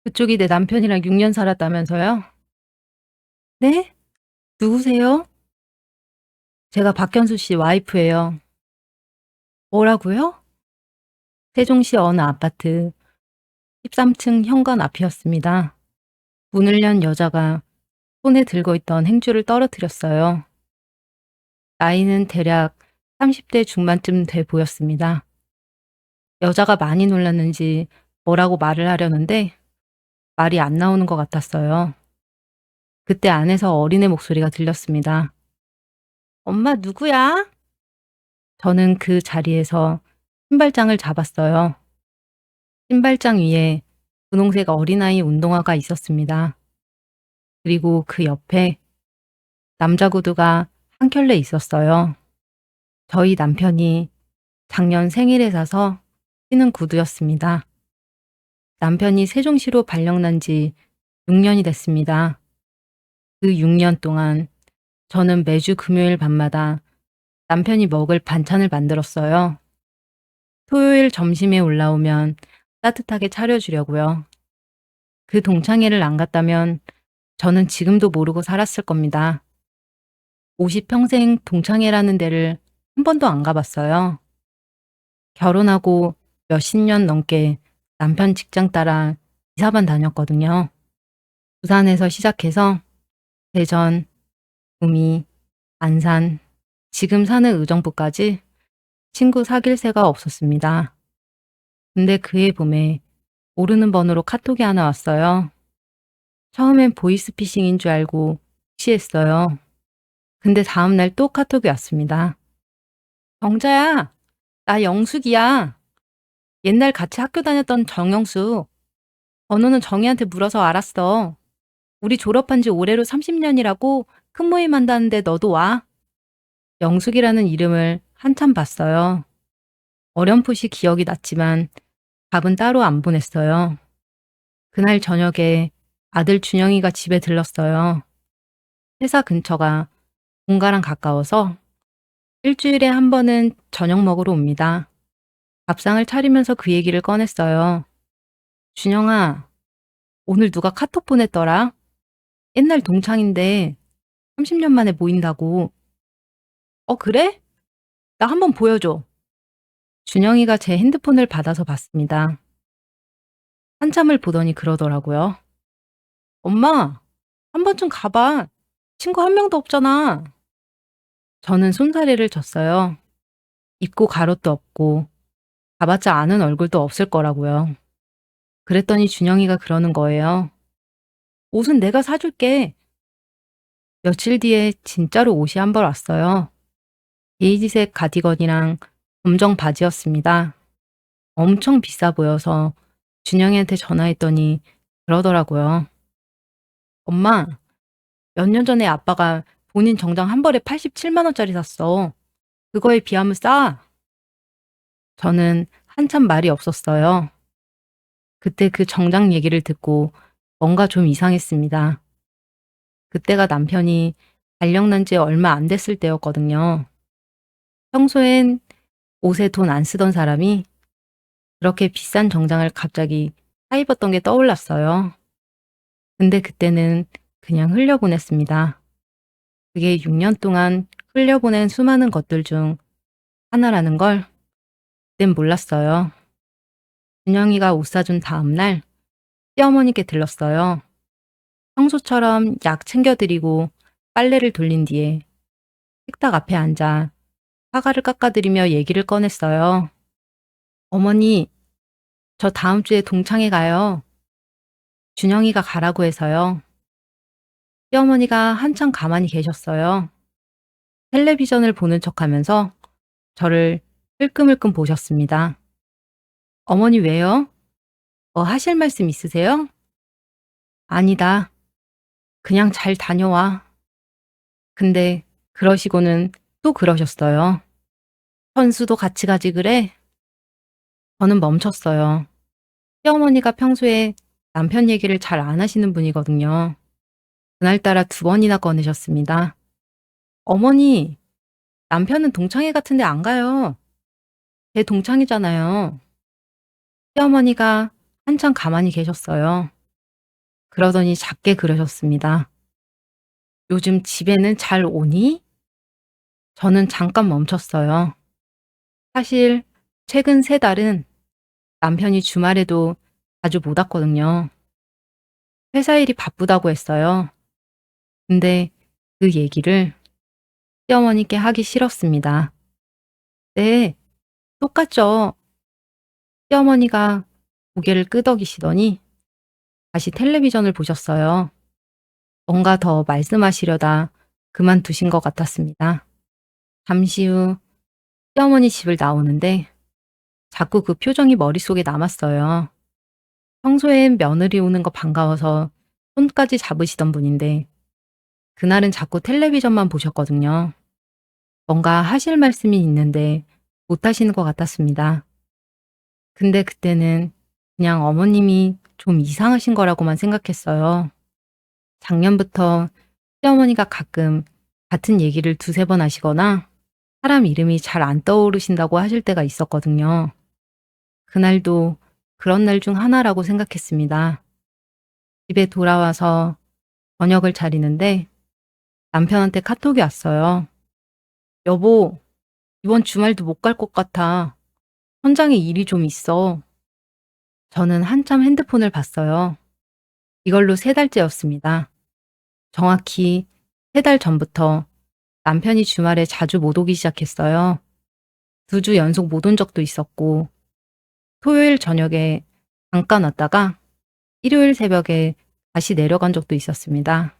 그쪽이 내 남편이랑 6년 살았다면서요? 네? 누구세요? 제가 박현수 씨 와이프예요. 뭐라고요? 세종시 어느 아파트 13층 현관 앞이었습니다. 문을 연 여자가 손에 들고 있던 행주를 떨어뜨렸어요. 나이는 대략 30대 중반쯤 돼 보였습니다. 여자가 많이 놀랐는지 뭐라고 말을 하려는데 말이 안 나오는 것 같았어요. 그때 안에서 어린애 목소리가 들렸습니다. 엄마 누구야? 저는 그 자리에서 신발장을 잡았어요. 신발장 위에 분홍색 어린아이 운동화가 있었습니다. 그리고 그 옆에 남자 구두가 한 켤레 있었어요. 저희 남편이 작년 생일에 사서 신은 구두였습니다. 남편이 세종시로 발령난 지 6년이 됐습니다. 그 6년 동안 저는 매주 금요일 밤마다 남편이 먹을 반찬을 만들었어요. 토요일 점심에 올라오면 따뜻하게 차려주려고요. 그 동창회를 안 갔다면 저는 지금도 모르고 살았을 겁니다. 50평생 동창회라는 데를 한 번도 안 가봤어요. 결혼하고 몇십 년 넘게 남편 직장 따라 이사만 다녔거든요. 부산에서 시작해서 대전, 구미, 안산, 지금 사는 의정부까지 친구 사귈 새가 없었습니다. 근데 그해 봄에 모르는 번호로 카톡이 하나 왔어요. 처음엔 보이스피싱인 줄 알고 무시했어요. 근데 다음날 또 카톡이 왔습니다. 정자야, 나 영숙이야. 옛날 같이 학교 다녔던 정영숙. 번호는 정희한테 물어서 알았어. 우리 졸업한 지 올해로 30년이라고 큰 모임 한다는데 너도 와. 영숙이라는 이름을 한참 봤어요. 어렴풋이 기억이 났지만 밥은 따로 안 보냈어요. 그날 저녁에 아들 준영이가 집에 들렀어요. 회사 근처가 본가랑 가까워서 일주일에 한 번은 저녁 먹으러 옵니다. 밥상을 차리면서 그 얘기를 꺼냈어요. 준영아, 오늘 누가 카톡 보냈더라? 옛날 동창인데 30년 만에 모인다고. 그래? 나 한번 보여줘. 준영이가 제 핸드폰을 받아서 봤습니다. 한참을 보더니 그러더라고요. 엄마, 한 번쯤 가봐. 친구 한 명도 없잖아. 저는 손사래를 쳤어요. 입고 가롯도 없고 가봤자 아는 얼굴도 없을 거라고요. 그랬더니 준영이가 그러는 거예요. 옷은 내가 사줄게. 며칠 뒤에 진짜로 옷이 한 벌 왔어요. 베이지색 가디건이랑 검정 바지였습니다. 엄청 비싸 보여서 준영이한테 전화했더니 그러더라고요. 엄마, 몇 년 전에 아빠가 본인 정장 한 벌에 87만 원짜리 샀어. 그거에 비하면 싸. 저는 한참 말이 없었어요. 그때 그 정장 얘기를 듣고 뭔가 좀 이상했습니다. 그때가 남편이 발령난 지 얼마 안 됐을 때였거든요. 평소엔 옷에 돈 안 쓰던 사람이 그렇게 비싼 정장을 갑자기 사 입었던 게 떠올랐어요. 근데 그때는 그냥 흘려보냈습니다. 그게 6년 동안 흘려보낸 수많은 것들 중 하나라는 걸 그땐 몰랐어요. 준영이가 옷 사준 다음 날 시어머니께 들렀어요. 평소처럼 약 챙겨드리고 빨래를 돌린 뒤에 식탁 앞에 앉아 사과를 깎아드리며 얘기를 꺼냈어요. 어머니, 저 다음 주에 동창회 가요. 준영이가 가라고 해서요. 시어머니가 한참 가만히 계셨어요. 텔레비전을 보는 척하면서 저를 흘끔흘끔 보셨습니다. 어머니 왜요? 뭐 하실 말씀 있으세요? 아니다. 그냥 잘 다녀와. 근데 그러시고는 또 그러셨어요. 현수도 같이 가지 그래? 저는 멈췄어요. 시어머니가 평소에 남편 얘기를 잘 안 하시는 분이거든요. 그날따라 두 번이나 꺼내셨습니다. 어머니, 남편은 동창회 같은데 안 가요. 제 동창이잖아요. 시어머니가 한참 가만히 계셨어요. 그러더니 작게 그러셨습니다. 요즘 집에는 잘 오니? 저는 잠깐 멈췄어요. 사실 최근 3달은 남편이 주말에도 자주 못 왔거든요. 회사 일이 바쁘다고 했어요. 근데 그 얘기를 시어머니께 하기 싫었습니다. 네, 똑같죠. 시어머니가 고개를 끄덕이시더니 다시 텔레비전을 보셨어요. 뭔가 더 말씀하시려다 그만두신 것 같았습니다. 잠시 후 시어머니 집을 나오는데 자꾸 그 표정이 머릿속에 남았어요. 평소엔 며느리 오는 거 반가워서 손까지 잡으시던 분인데 그날은 자꾸 텔레비전만 보셨거든요. 뭔가 하실 말씀이 있는데 못 하시는 것 같았습니다. 근데 그때는 그냥 어머님이 좀 이상하신 거라고만 생각했어요. 작년부터 시어머니가 가끔 같은 얘기를 두세 번 하시거나 사람 이름이 잘 안 떠오르신다고 하실 때가 있었거든요. 그날도 그런 날 중 하나라고 생각했습니다. 집에 돌아와서 저녁을 차리는데 남편한테 카톡이 왔어요. 여보, 이번 주말도 못 갈 것 같아. 현장에 일이 좀 있어. 저는 한참 핸드폰을 봤어요. 이걸로 3달째였습니다. 정확히 3달 전부터 남편이 주말에 자주 못 오기 시작했어요. 2주 연속 못 온 적도 있었고, 토요일 저녁에 잠깐 왔다가 일요일 새벽에 다시 내려간 적도 있었습니다.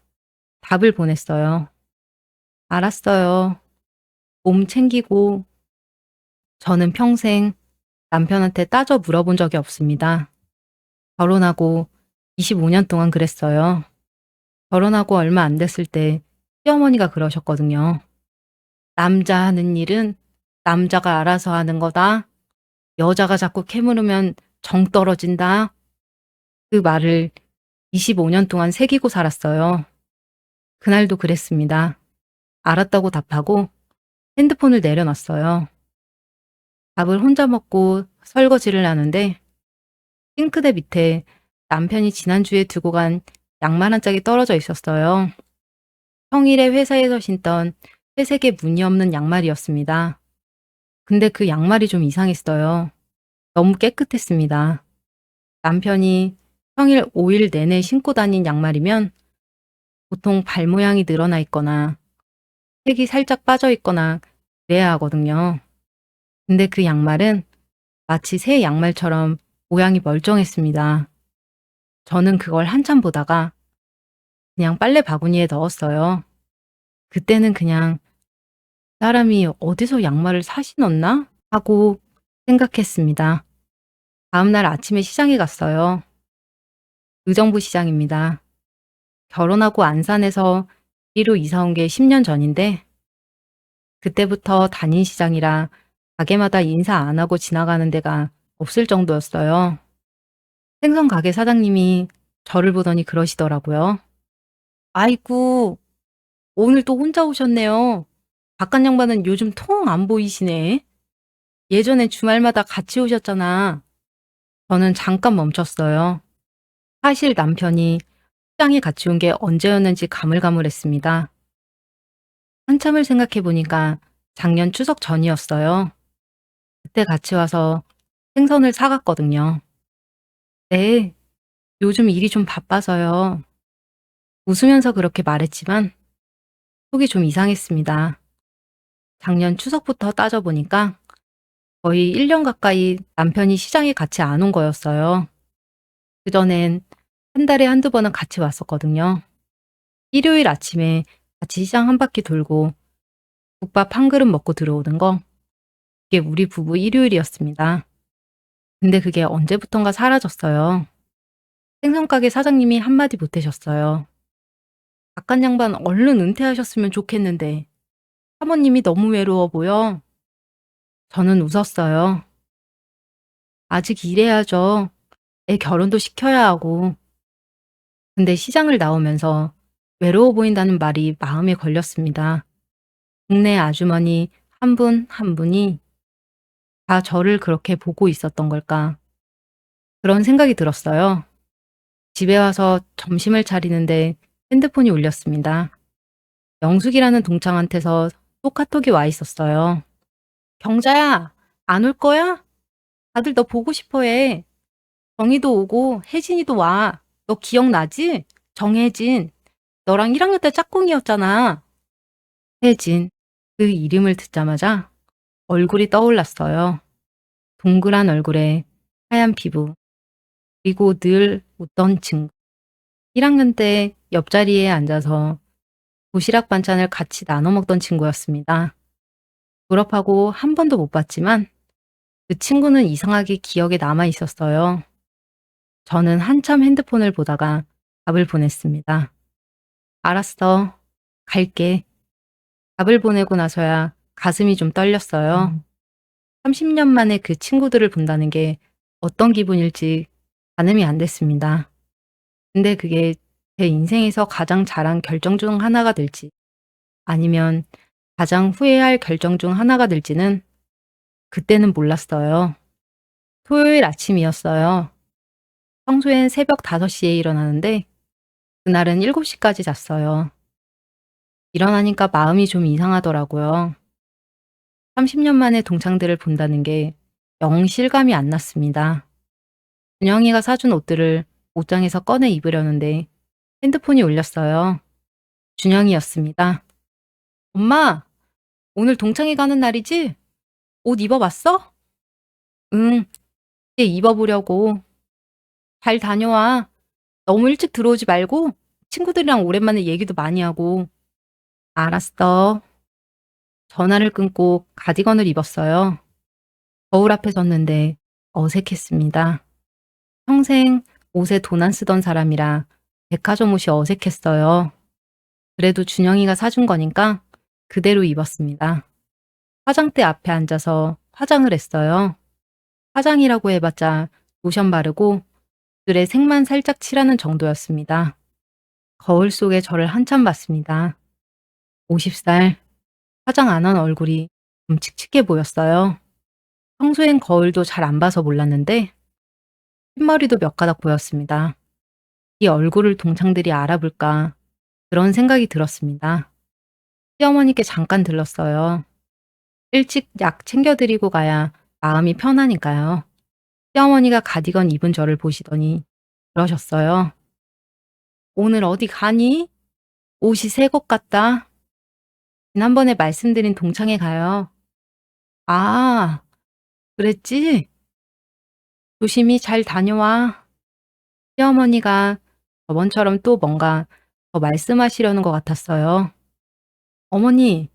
답을 보냈어요. 알았어요. 몸 챙기고. 저는 평생 남편한테 따져 물어본 적이 없습니다. 결혼하고 25년 동안 그랬어요. 결혼하고 얼마 안 됐을 때 시어머니가 그러셨거든요. 남자 하는 일은 남자가 알아서 하는 거다. 여자가 자꾸 캐물으면 정 떨어진다. 그 말을 25년 동안 새기고 살았어요. 그날도 그랬습니다. 알았다고 답하고 핸드폰을 내려놨어요. 밥을 혼자 먹고 설거지를 하는데 싱크대 밑에 남편이 지난주에 두고 간 양말 한 짝이 떨어져 있었어요. 평일에 회사에서 신던 회색에 무늬 없는 양말이었습니다. 근데 그 양말이 좀 이상했어요. 너무 깨끗했습니다. 남편이 평일 5일 내내 신고 다닌 양말이면 보통 발 모양이 늘어나 있거나 색이 살짝 빠져 있거나 그래야 하거든요. 근데 그 양말은 마치 새 양말처럼 모양이 멀쩡했습니다. 저는 그걸 한참 보다가 그냥 빨래 바구니에 넣었어요. 그때는 그냥 사람이 어디서 양말을 사시 넣나? 하고 생각했습니다. 다음날 아침에 시장에 갔어요. 의정부 시장입니다. 결혼하고 안산에서 이리로 이사 온 게 10년 전인데 그때부터 단인 시장이라 가게마다 인사 안 하고 지나가는 데가 없을 정도였어요. 생선 가게 사장님이 저를 보더니 그러시더라고요. 아이고, 오늘 또 혼자 오셨네요. 바깥 양반은 요즘 통 안 보이시네. 예전에 주말마다 같이 오셨잖아. 저는 잠깐 멈췄어요. 사실 남편이 시장에 같이 온 게 언제였는지 가물가물했습니다. 한참을 생각해 보니까 작년 추석 전이었어요. 그때 같이 와서 생선을 사갔거든요. 네, 요즘 일이 좀 바빠서요. 웃으면서 그렇게 말했지만 속이 좀 이상했습니다. 작년 추석부터 따져보니까 거의 1년 가까이 남편이 시장에 같이 안 온 거였어요. 그전엔 한 달에 한두 번은 같이 왔었거든요. 일요일 아침에 같이 시장 한 바퀴 돌고 국밥 한 그릇 먹고 들어오는 거, 그게 우리 부부 일요일이었습니다. 근데 그게 언제부턴가 사라졌어요. 생선가게 사장님이 한마디 보태셨어요. 바깥 양반 얼른 은퇴하셨으면 좋겠는데 사모님이 너무 외로워 보여. 저는 웃었어요. 아직 일해야죠. 애 결혼도 시켜야 하고. 근데 시장을 나오면서 외로워 보인다는 말이 마음에 걸렸습니다. 동네 아주머니 한 분 한 분이 다 저를 그렇게 보고 있었던 걸까? 그런 생각이 들었어요. 집에 와서 점심을 차리는데 핸드폰이 울렸습니다. 영숙이라는 동창한테서 또 카톡이 와 있었어요. 경자야, 안 올 거야? 다들 너 보고 싶어 해. 정희도 오고 혜진이도 와. 너 기억나지? 정혜진. 너랑 1학년 때 짝꿍이었잖아. 혜진. 그 이름을 듣자마자 얼굴이 떠올랐어요. 동그란 얼굴에 하얀 피부. 그리고 늘 웃던 친구. 1학년 때 옆자리에 앉아서 도시락 반찬을 같이 나눠 먹던 친구였습니다. 졸업하고 한 번도 못 봤지만 그 친구는 이상하게 기억에 남아 있었어요. 저는 한참 핸드폰을 보다가 답을 보냈습니다. 알았어. 갈게. 답을 보내고 나서야 가슴이 좀 떨렸어요. 30년 만에 그 친구들을 본다는 게 어떤 기분일지 가늠이 안 됐습니다. 근데 그게 제 인생에서 가장 잘한 결정 중 하나가 될지 아니면 가장 후회할 결정 중 하나가 될지는 그때는 몰랐어요. 토요일 아침이었어요. 평소엔 새벽 5시에 일어나는데 그날은 7시까지 잤어요. 일어나니까 마음이 좀 이상하더라고요. 30년 만에 동창들을 본다는 게 영 실감이 안 났습니다. 준영이가 사준 옷들을 옷장에서 꺼내 입으려는데 핸드폰이 울렸어요. 준영이였습니다. 엄마, 오늘 동창회 가는 날이지? 옷 입어봤어? 응, 이제 입어보려고. 잘 다녀와. 너무 일찍 들어오지 말고 친구들이랑 오랜만에 얘기도 많이 하고. 알았어. 전화를 끊고 가디건을 입었어요. 거울 앞에 섰는데 어색했습니다. 평생 옷에 돈 안 쓰던 사람이라 백화점 옷이 어색했어요. 그래도 준영이가 사준 거니까 그대로 입었습니다. 화장대 앞에 앉아서 화장을 했어요. 화장이라고 해봤자 로션 바르고 입술에 색만 살짝 칠하는 정도였습니다. 거울 속에 저를 한참 봤습니다. 50살, 화장 안 한 얼굴이 좀 칙칙해 보였어요. 평소엔 거울도 잘 안 봐서 몰랐는데 흰머리도 몇 가닥 보였습니다. 이 얼굴을 동창들이 알아볼까 그런 생각이 들었습니다. 시어머니께 잠깐 들렀어요. 일찍 약 챙겨드리고 가야 마음이 편하니까요. 시어머니가 가디건 입은 저를 보시더니 그러셨어요. 오늘 어디 가니? 옷이 새 것 같다. 지난번에 말씀드린 동창회 가요. 아, 그랬지? 조심히 잘 다녀와. 시어머니가 저번처럼 또 뭔가 더 말씀하시려는 것 같았어요. 어머니,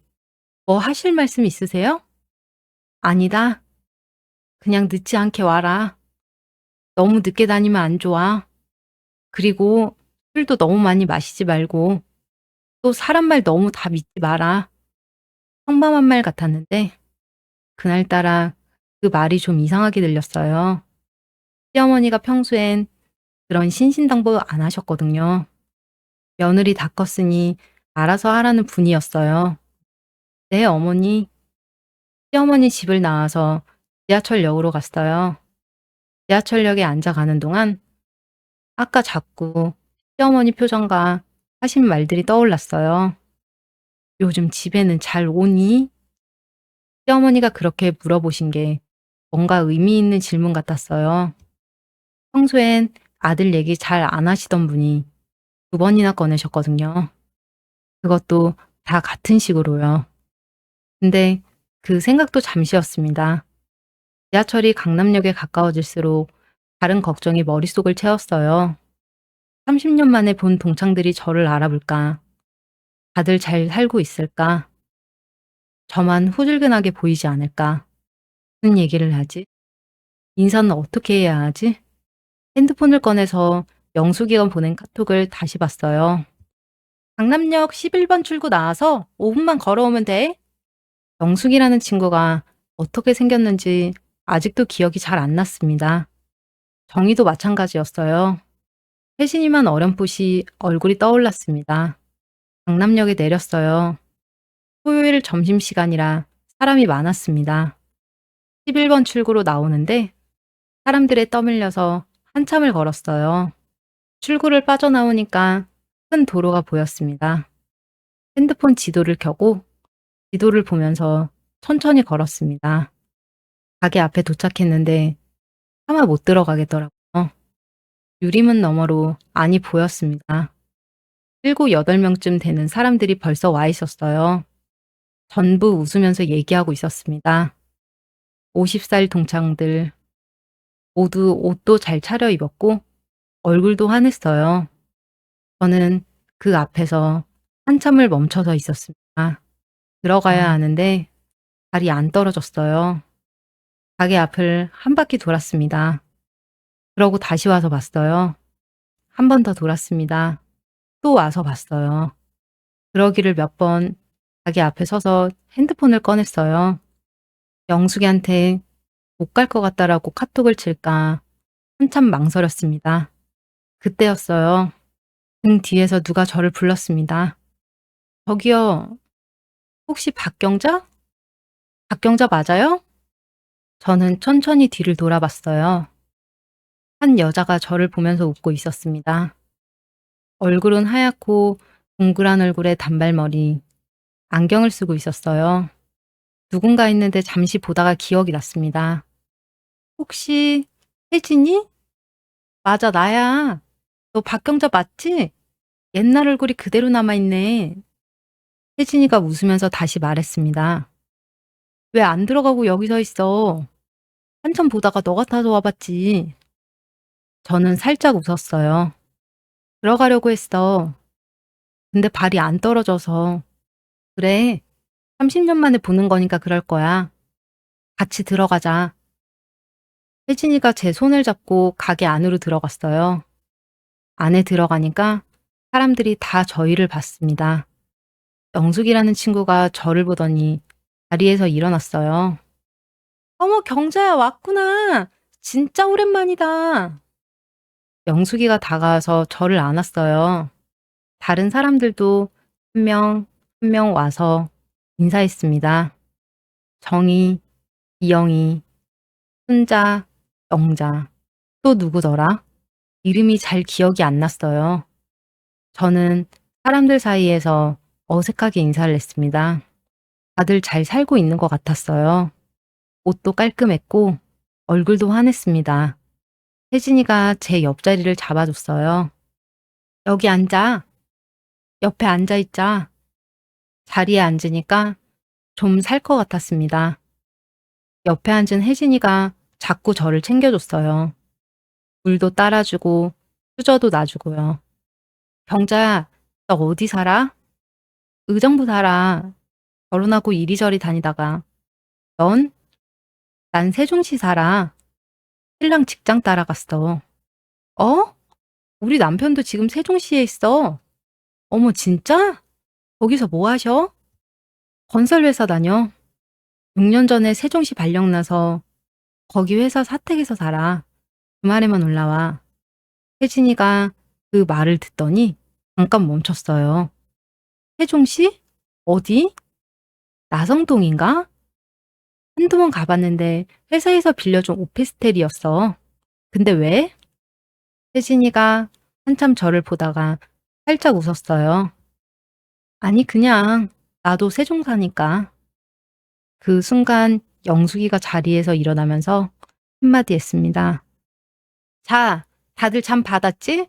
뭐 하실 말씀 있으세요? 아니다. 그냥 늦지 않게 와라. 너무 늦게 다니면 안 좋아. 그리고 술도 너무 많이 마시지 말고 또 사람 말 너무 다 믿지 마라. 평범한 말 같았는데 그날따라 그 말이 좀 이상하게 들렸어요. 시어머니가 평소엔 그런 신신당부 안 하셨거든요. 며느리 다 컸으니 알아서 하라는 분이었어요. 네, 어머니. 시어머니 집을 나와서 지하철역으로 갔어요. 지하철역에 앉아 가는 동안 아까 자꾸 시어머니 표정과 하신 말들이 떠올랐어요. 요즘 집에는 잘 오니? 시어머니가 그렇게 물어보신 게 뭔가 의미 있는 질문 같았어요. 평소엔 아들 얘기 잘 안 하시던 분이 2번이나 꺼내셨거든요. 그것도 다 같은 식으로요. 근데 그 생각도 잠시였습니다. 지하철이 강남역에 가까워질수록 다른 걱정이 머릿속을 채웠어요. 30년 만에 본 동창들이 저를 알아볼까? 다들 잘 살고 있을까? 저만 후줄근하게 보이지 않을까? 무슨 얘기를 하지? 인사는 어떻게 해야 하지? 핸드폰을 꺼내서 영숙이가 보낸 카톡을 다시 봤어요. 강남역 11번 출구 나와서 5분만 걸어오면 돼. 영숙이라는 친구가 어떻게 생겼는지 아직도 기억이 잘 안 났습니다. 정희도 마찬가지였어요. 혜진이만 어렴풋이 얼굴이 떠올랐습니다. 강남역에 내렸어요. 토요일 점심시간이라 사람이 많았습니다. 11번 출구로 나오는데 사람들에 떠밀려서 한참을 걸었어요. 출구를 빠져나오니까 큰 도로가 보였습니다. 핸드폰 지도를 켜고 지도를 보면서 천천히 걸었습니다. 가게 앞에 도착했는데 차마 못 들어가겠더라고요. 유리문 너머로 안이 보였습니다. 7, 8명쯤 되는 사람들이 벌써 와 있었어요. 전부 웃으면서 얘기하고 있었습니다. 50살 동창들 모두 옷도 잘 차려입었고 얼굴도 환했어요. 저는 그 앞에서 한참을 멈춰서 있었습니다. 들어가야 하는데 발이 안 떨어졌어요. 가게 앞을 한 바퀴 돌았습니다. 그러고 다시 와서 봤어요. 한 번 더 돌았습니다. 또 와서 봤어요. 그러기를 몇 번 가게 앞에 서서 핸드폰을 꺼냈어요. 영숙이한테 못 갈 것 같다라고 카톡을 칠까 한참 망설였습니다. 그때였어요. 등 뒤에서 누가 저를 불렀습니다. 저기요, 혹시 박경자? 박경자 맞아요? 저는 천천히 뒤를 돌아봤어요. 한 여자가 저를 보면서 웃고 있었습니다. 얼굴은 하얗고 동그란 얼굴에 단발머리, 안경을 쓰고 있었어요. 누군가 있는데 잠시 보다가 기억이 났습니다. 혹시 혜진이? 맞아, 나야. 너 박경자 맞지? 옛날 얼굴이 그대로 남아있네. 혜진이가 웃으면서 다시 말했습니다. 왜 안 들어가고 여기 서 있어? 한참 보다가 너 같아서 와봤지. 저는 살짝 웃었어요. 들어가려고 했어. 근데 발이 안 떨어져서. 그래, 30년 만에 보는 거니까 그럴 거야. 같이 들어가자. 혜진이가 제 손을 잡고 가게 안으로 들어갔어요. 안에 들어가니까 사람들이 다 저희를 봤습니다. 영숙이라는 친구가 저를 보더니 자리에서 일어났어요. 어머, 경자야, 왔구나. 진짜 오랜만이다. 영숙이가 다가와서 저를 안았어요. 다른 사람들도 한 명, 한 명 와서 인사했습니다. 정희, 이영희, 순자, 영자, 또 누구더라? 이름이 잘 기억이 안 났어요. 저는 사람들 사이에서 어색하게 인사를 했습니다. 다들 잘 살고 있는 것 같았어요. 옷도 깔끔했고 얼굴도 환했습니다. 혜진이가 제 옆자리를 잡아줬어요. 여기 앉아. 옆에 앉아 있자. 자리에 앉으니까 좀 살 것 같았습니다. 옆에 앉은 혜진이가 자꾸 저를 챙겨줬어요. 물도 따라주고 수저도 놔주고요. 경자야, 너 어디 살아? 의정부 살아. 결혼하고 이리저리 다니다가. 넌? 난 세종시 살아. 신랑 직장 따라갔어. 어? 우리 남편도 지금 세종시에 있어. 어머, 진짜? 거기서 뭐 하셔? 건설회사 다녀. 6년 전에 세종시 발령 나서 거기 회사 사택에서 살아. 주말에만 올라와. 혜진이가 그 말을 듣더니 잠깐 멈췄어요. 세종시? 어디? 나성동인가? 한두 번 가봤는데 회사에서 빌려준 오피스텔이었어. 근데 왜? 혜진이가 한참 저를 보다가 살짝 웃었어요. 아니, 그냥 나도 세종 사니까. 그 순간 영숙이가 자리에서 일어나면서 한마디 했습니다. 자, 다들 잠 받았지?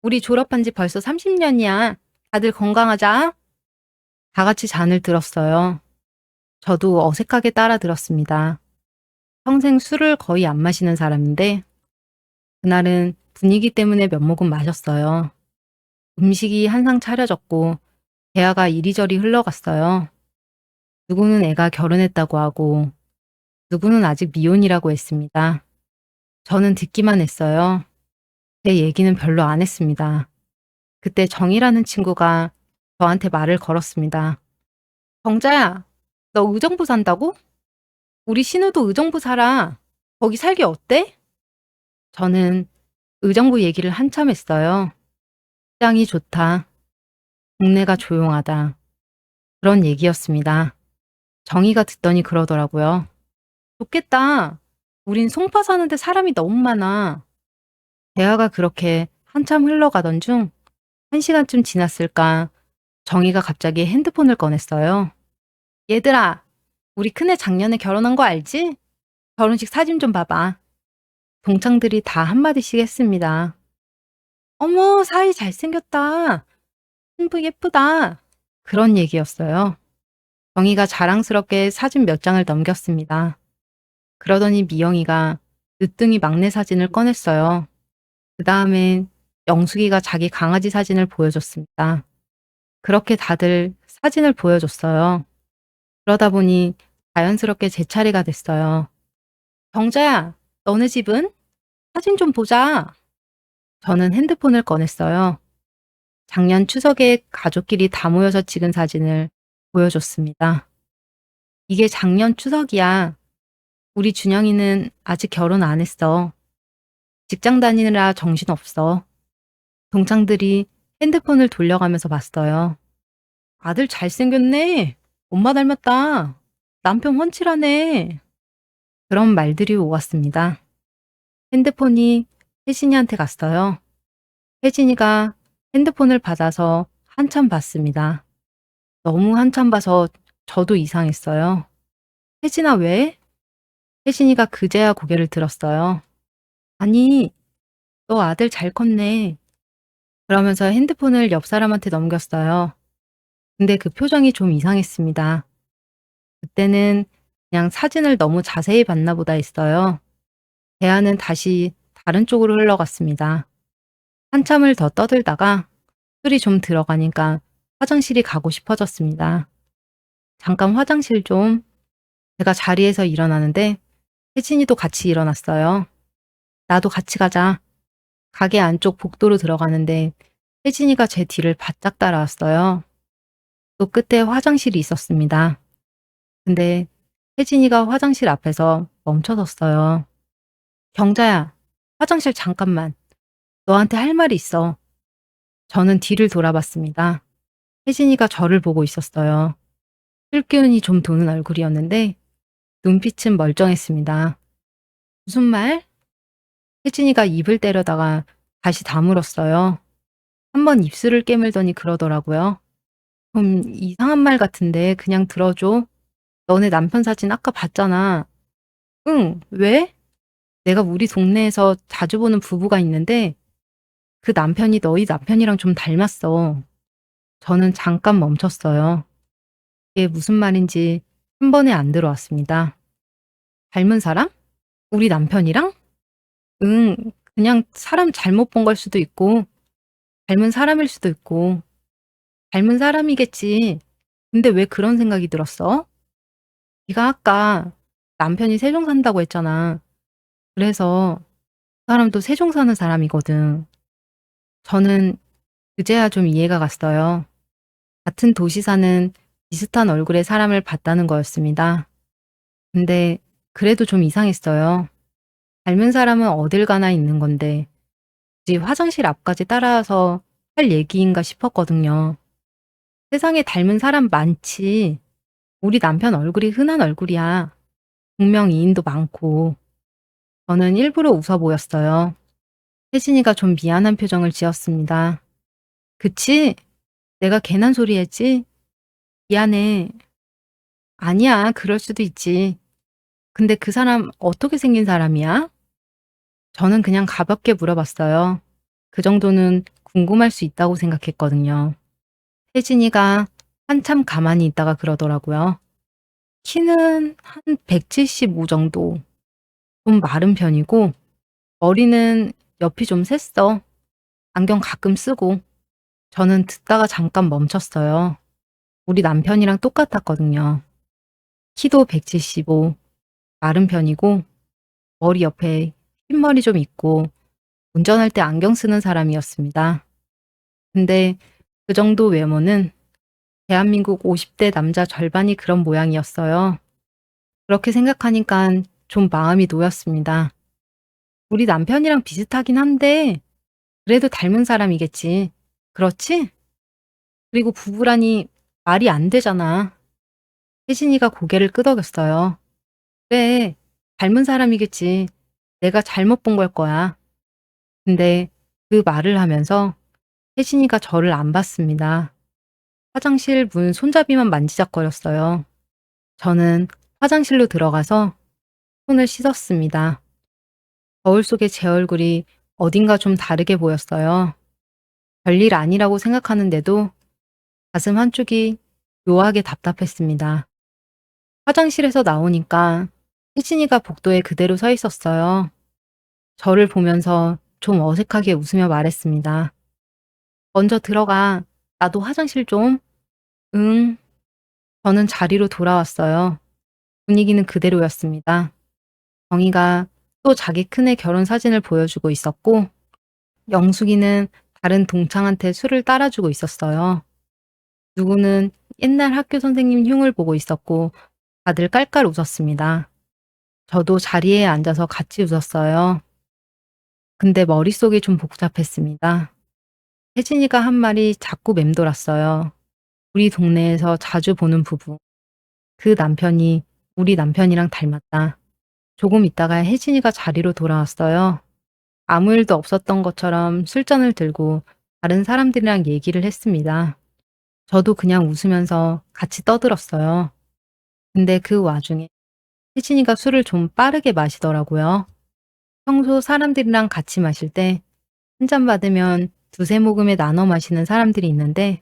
우리 졸업한 지 벌써 30년이야. 다들 건강하자. 다 같이 잔을 들었어요. 저도 어색하게 따라 들었습니다. 평생 술을 거의 안 마시는 사람인데 그날은 분위기 때문에 몇 모금 마셨어요. 음식이 한상 차려졌고 대화가 이리저리 흘러갔어요. 누구는 애가 결혼했다고 하고 누구는 아직 미혼이라고 했습니다. 저는 듣기만 했어요. 제 얘기는 별로 안 했습니다. 그때 정이라는 친구가 저한테 말을 걸었습니다. 정자야, 너 의정부 산다고? 우리 신우도 의정부 살아. 거기 살기 어때? 저는 의정부 얘기를 한참 했어요. 땅이 좋다. 동네가 조용하다. 그런 얘기였습니다. 정희가 듣더니 그러더라고요. 좋겠다. 우린 송파 사는데 사람이 너무 많아. 대화가 그렇게 한참 흘러가던 중 1시간쯤 지났을까 정희가 갑자기 핸드폰을 꺼냈어요. 얘들아, 우리 큰애 작년에 결혼한 거 알지? 결혼식 사진 좀 봐봐. 동창들이 다 한마디씩 했습니다. 어머, 사이 잘생겼다. 신부 예쁘다. 그런 얘기였어요. 정희가 자랑스럽게 사진 몇 장을 넘겼습니다. 그러더니 미영이가 늦둥이 막내 사진을 꺼냈어요. 그 다음엔 영숙이가 자기 강아지 사진을 보여줬습니다. 그렇게 다들 사진을 보여줬어요. 그러다 보니 자연스럽게 제 차례가 됐어요. 경자야, 너네 집은? 사진 좀 보자. 저는 핸드폰을 꺼냈어요. 작년 추석에 가족끼리 다 모여서 찍은 사진을 보여줬습니다. 이게 작년 추석이야. 우리 준영이는 아직 결혼 안 했어. 직장 다니느라 정신없어. 동창들이 핸드폰을 돌려가면서 봤어요. 아들 잘생겼네. 엄마 닮았다. 남편 훤칠하네. 그런 말들이 오갔습니다. 핸드폰이 혜진이한테 갔어요. 혜진이가 핸드폰을 받아서 한참 봤습니다. 너무 한참 봐서 저도 이상했어요. 혜진아 왜? 혜진이가 그제야 고개를 들었어요. 아니, 너 아들 잘 컸네. 그러면서 핸드폰을 옆 사람한테 넘겼어요. 근데 그 표정이 좀 이상했습니다. 그때는 그냥 사진을 너무 자세히 봤나 보다 했어요. 대화는 다시 다른 쪽으로 흘러갔습니다. 한참을 더 떠들다가 술이 좀 들어가니까 화장실이 가고 싶어졌습니다. 잠깐 화장실 좀. 제가 자리에서 일어나는데 혜진이도 같이 일어났어요. 나도 같이 가자. 가게 안쪽 복도로 들어가는데 혜진이가 제 뒤를 바짝 따라왔어요. 또 끝에 화장실이 있었습니다. 근데 혜진이가 화장실 앞에서 멈춰섰어요. 경자야, 화장실 잠깐만. 너한테 할 말이 있어. 저는 뒤를 돌아봤습니다. 혜진이가 저를 보고 있었어요. 술기운이 좀 도는 얼굴이었는데 눈빛은 멀쩡했습니다. 무슨 말? 혜진이가 입을 때려다가 다시 다물었어요. 한번 입술을 깨물더니 그러더라고요. 좀 이상한 말 같은데 그냥 들어줘. 너네 남편 사진 아까 봤잖아. 응, 왜? 내가 우리 동네에서 자주 보는 부부가 있는데 그 남편이 너희 남편이랑 좀 닮았어. 저는 잠깐 멈췄어요. 이게 무슨 말인지 한 번에 안 들어왔습니다. 닮은 사람? 우리 남편이랑? 응, 그냥 사람 잘못 본 걸 수도 있고, 닮은 사람일 수도 있고, 닮은 사람이겠지. 근데 왜 그런 생각이 들었어? 네가 아까 남편이 세종 산다고 했잖아. 그래서 그 사람도 세종 사는 사람이거든. 저는 그제야 좀 이해가 갔어요. 같은 도시 사는 비슷한 얼굴의 사람을 봤다는 거였습니다. 근데 그래도 좀 이상했어요. 닮은 사람은 어딜 가나 있는 건데 굳이 화장실 앞까지 따라와서 할 얘기인가 싶었거든요. 세상에 닮은 사람 많지. 우리 남편 얼굴이 흔한 얼굴이야. 분명 이인도 많고. 저는 일부러 웃어 보였어요. 혜진이가 좀 미안한 표정을 지었습니다. 그치? 내가 괜한 소리 했지? 미안해. 아니야, 그럴 수도 있지. 근데 그 사람 어떻게 생긴 사람이야? 저는 그냥 가볍게 물어봤어요. 그 정도는 궁금할 수 있다고 생각했거든요. 혜진이가 한참 가만히 있다가 그러더라고요. 키는 한 175 정도. 좀 마른 편이고, 머리는 옆이 좀 셌어. 안경 가끔 쓰고. 저는 듣다가 잠깐 멈췄어요. 우리 남편이랑 똑같았거든요. 키도 175, 마른 편이고, 머리 옆에 흰머리 좀 있고, 운전할 때 안경 쓰는 사람이었습니다. 근데 그 정도 외모는 대한민국 50대 남자 절반이 그런 모양이었어요. 그렇게 생각하니까 좀 마음이 놓였습니다. 우리 남편이랑 비슷하긴 한데 그래도 닮은 사람이겠지. 그렇지? 그리고 부부라니 말이 안 되잖아. 혜진이가 고개를 끄덕였어요. 그래, 닮은 사람이겠지. 내가 잘못 본 걸 거야. 근데 그 말을 하면서 혜진이가 저를 안 봤습니다. 화장실 문 손잡이만 만지작거렸어요. 저는 화장실로 들어가서 손을 씻었습니다. 거울 속의 제 얼굴이 어딘가 좀 다르게 보였어요. 별일 아니라고 생각하는데도 가슴 한쪽이 묘하게 답답했습니다. 화장실에서 나오니까 혜진이가 복도에 그대로 서 있었어요. 저를 보면서 좀 어색하게 웃으며 말했습니다. 먼저 들어가. 나도 화장실 좀. 응. 저는 자리로 돌아왔어요. 분위기는 그대로였습니다. 정희가 또 자기 큰애 결혼 사진을 보여주고 있었고, 영숙이는 다른 동창한테 술을 따라주고 있었어요. 누구는 옛날 학교 선생님 흉을 보고 있었고, 다들 깔깔 웃었습니다. 저도 자리에 앉아서 같이 웃었어요. 근데 머릿속이 좀 복잡했습니다. 혜진이가 한 말이 자꾸 맴돌았어요. 우리 동네에서 자주 보는 부부. 그 남편이 우리 남편이랑 닮았다. 조금 있다가 혜진이가 자리로 돌아왔어요. 아무 일도 없었던 것처럼 술잔을 들고 다른 사람들이랑 얘기를 했습니다. 저도 그냥 웃으면서 같이 떠들었어요. 근데 그 와중에 혜진이가 술을 좀 빠르게 마시더라고요. 평소 사람들이랑 같이 마실 때 한 잔 받으면 두세 모금에 나눠 마시는 사람들이 있는데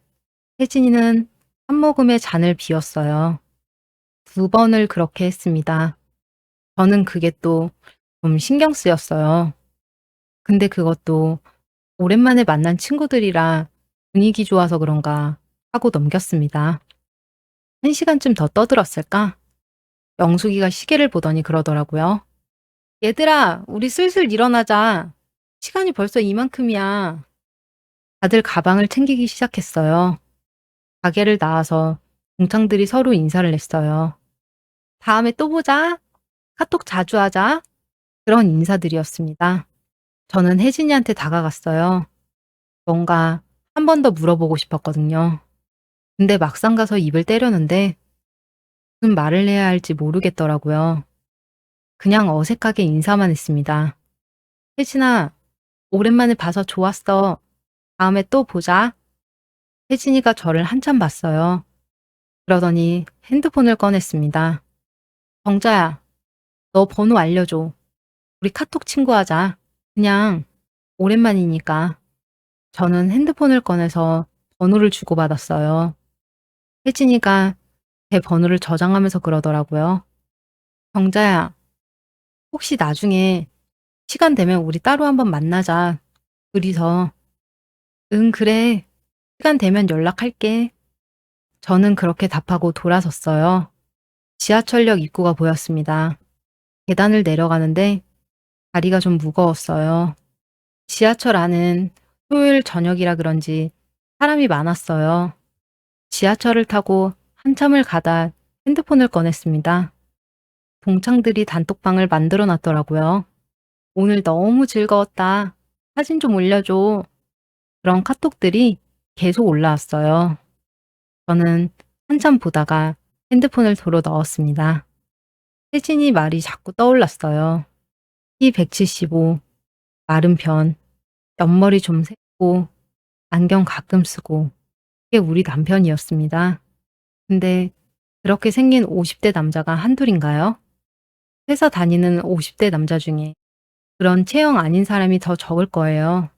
혜진이는 한 모금에 잔을 비웠어요. 두 번을 그렇게 했습니다. 저는 그게 또 좀 신경 쓰였어요. 근데 그것도 오랜만에 만난 친구들이라 분위기 좋아서 그런가 하고 넘겼습니다. 한 시간쯤 더 떠들었을까? 영숙이가 시계를 보더니 그러더라고요. 얘들아, 우리 슬슬 일어나자. 시간이 벌써 이만큼이야. 다들 가방을 챙기기 시작했어요. 가게를 나와서 동창들이 서로 인사를 했어요. 다음에 또 보자. 카톡 자주 하자. 그런 인사들이었습니다. 저는 혜진이한테 다가갔어요. 뭔가 한 번 더 물어보고 싶었거든요. 근데 막상 가서 입을 때렸는데 무슨 말을 해야 할지 모르겠더라고요. 그냥 어색하게 인사만 했습니다. 혜진아, 오랜만에 봐서 좋았어. 다음에 또 보자. 혜진이가 저를 한참 봤어요. 그러더니 핸드폰을 꺼냈습니다. 정자야, 너 번호 알려줘. 우리 카톡 친구하자. 그냥 오랜만이니까. 저는 핸드폰을 꺼내서 번호를 주고받았어요. 혜진이가 제 번호를 저장하면서 그러더라고요. 정자야, 혹시 나중에 시간 되면 우리 따로 한번 만나자. 둘이서. 응, 그래. 시간 되면 연락할게. 저는 그렇게 답하고 돌아섰어요. 지하철역 입구가 보였습니다. 계단을 내려가는데 다리가 좀 무거웠어요. 지하철 안은 토요일 저녁이라 그런지 사람이 많았어요. 지하철을 타고 한참을 가다 핸드폰을 꺼냈습니다. 동창들이 단톡방을 만들어 놨더라고요. 오늘 너무 즐거웠다. 사진 좀 올려줘. 그런 카톡들이 계속 올라왔어요. 저는 한참 보다가 핸드폰을 도로 넣었습니다. 혜진이 말이 자꾸 떠올랐어요. 키 175, 마른 편, 옆머리 좀 새고, 안경 가끔 쓰고, 그게 우리 남편이었습니다. 근데 그렇게 생긴 50대 남자가 한둘인가요? 회사 다니는 50대 남자 중에 그런 체형 아닌 사람이 더 적을 거예요.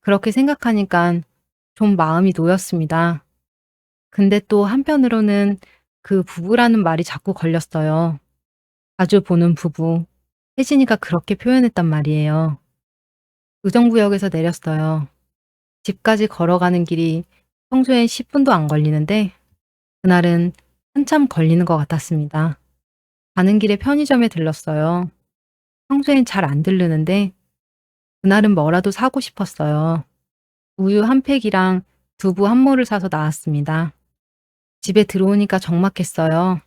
그렇게 생각하니까 좀 마음이 놓였습니다. 근데 또 한편으로는 그 부부라는 말이 자꾸 걸렸어요. 자주 보는 부부. 혜진이가 그렇게 표현했단 말이에요. 의정부역에서 내렸어요. 집까지 걸어가는 길이 평소엔 10분도 안 걸리는데 그날은 한참 걸리는 것 같았습니다. 가는 길에 편의점에 들렀어요. 평소엔 잘 안 들르는데 그날은 뭐라도 사고 싶었어요. 우유 한 팩이랑 두부 한 모를 사서 나왔습니다. 집에 들어오니까 적막했어요.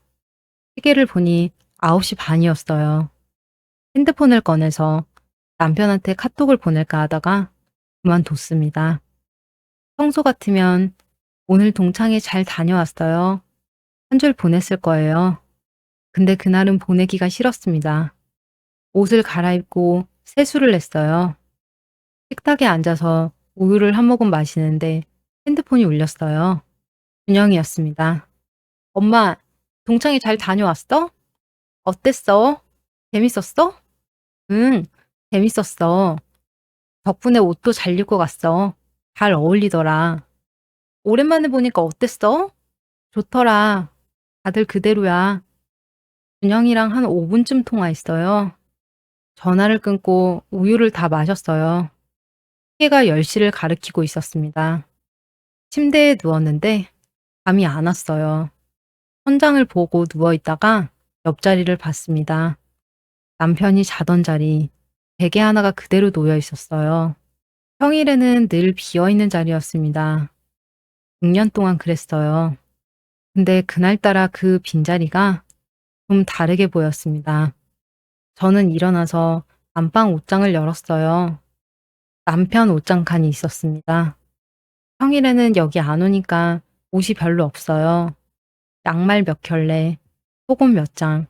시계를 보니 9시 반이었어요. 핸드폰을 꺼내서 남편한테 카톡을 보낼까 하다가 그만뒀습니다. 평소 같으면 오늘 동창회 잘 다녀왔어요. 한 줄 보냈을 거예요. 근데 그날은 보내기가 싫었습니다. 옷을 갈아입고 세수를 했어요. 식탁에 앉아서 우유를 한 모금 마시는데 핸드폰이 울렸어요. 준영이었습니다. 엄마, 동창회 잘 다녀왔어? 어땠어? 재밌었어? 응, 재밌었어. 덕분에 옷도 잘 입고 갔어. 잘 어울리더라. 오랜만에 보니까 어땠어? 좋더라. 다들 그대로야. 준영이랑 한 5분쯤 통화했어요. 전화를 끊고 우유를 다 마셨어요. 시계가 10시를 가리키고 있었습니다. 침대에 누웠는데 잠이 안 왔어요. 천장을 보고 누워있다가 옆자리를 봤습니다. 남편이 자던 자리, 베개 하나가 그대로 놓여 있었어요. 평일에는 늘 비어있는 자리였습니다. 6년 동안 그랬어요. 근데 그날따라 그 빈자리가 좀 다르게 보였습니다. 저는 일어나서 안방 옷장을 열었어요. 남편 옷장 칸이 있었습니다. 평일에는 여기 안 오니까 옷이 별로 없어요. 양말 몇 켤레, 속옷 몇 장,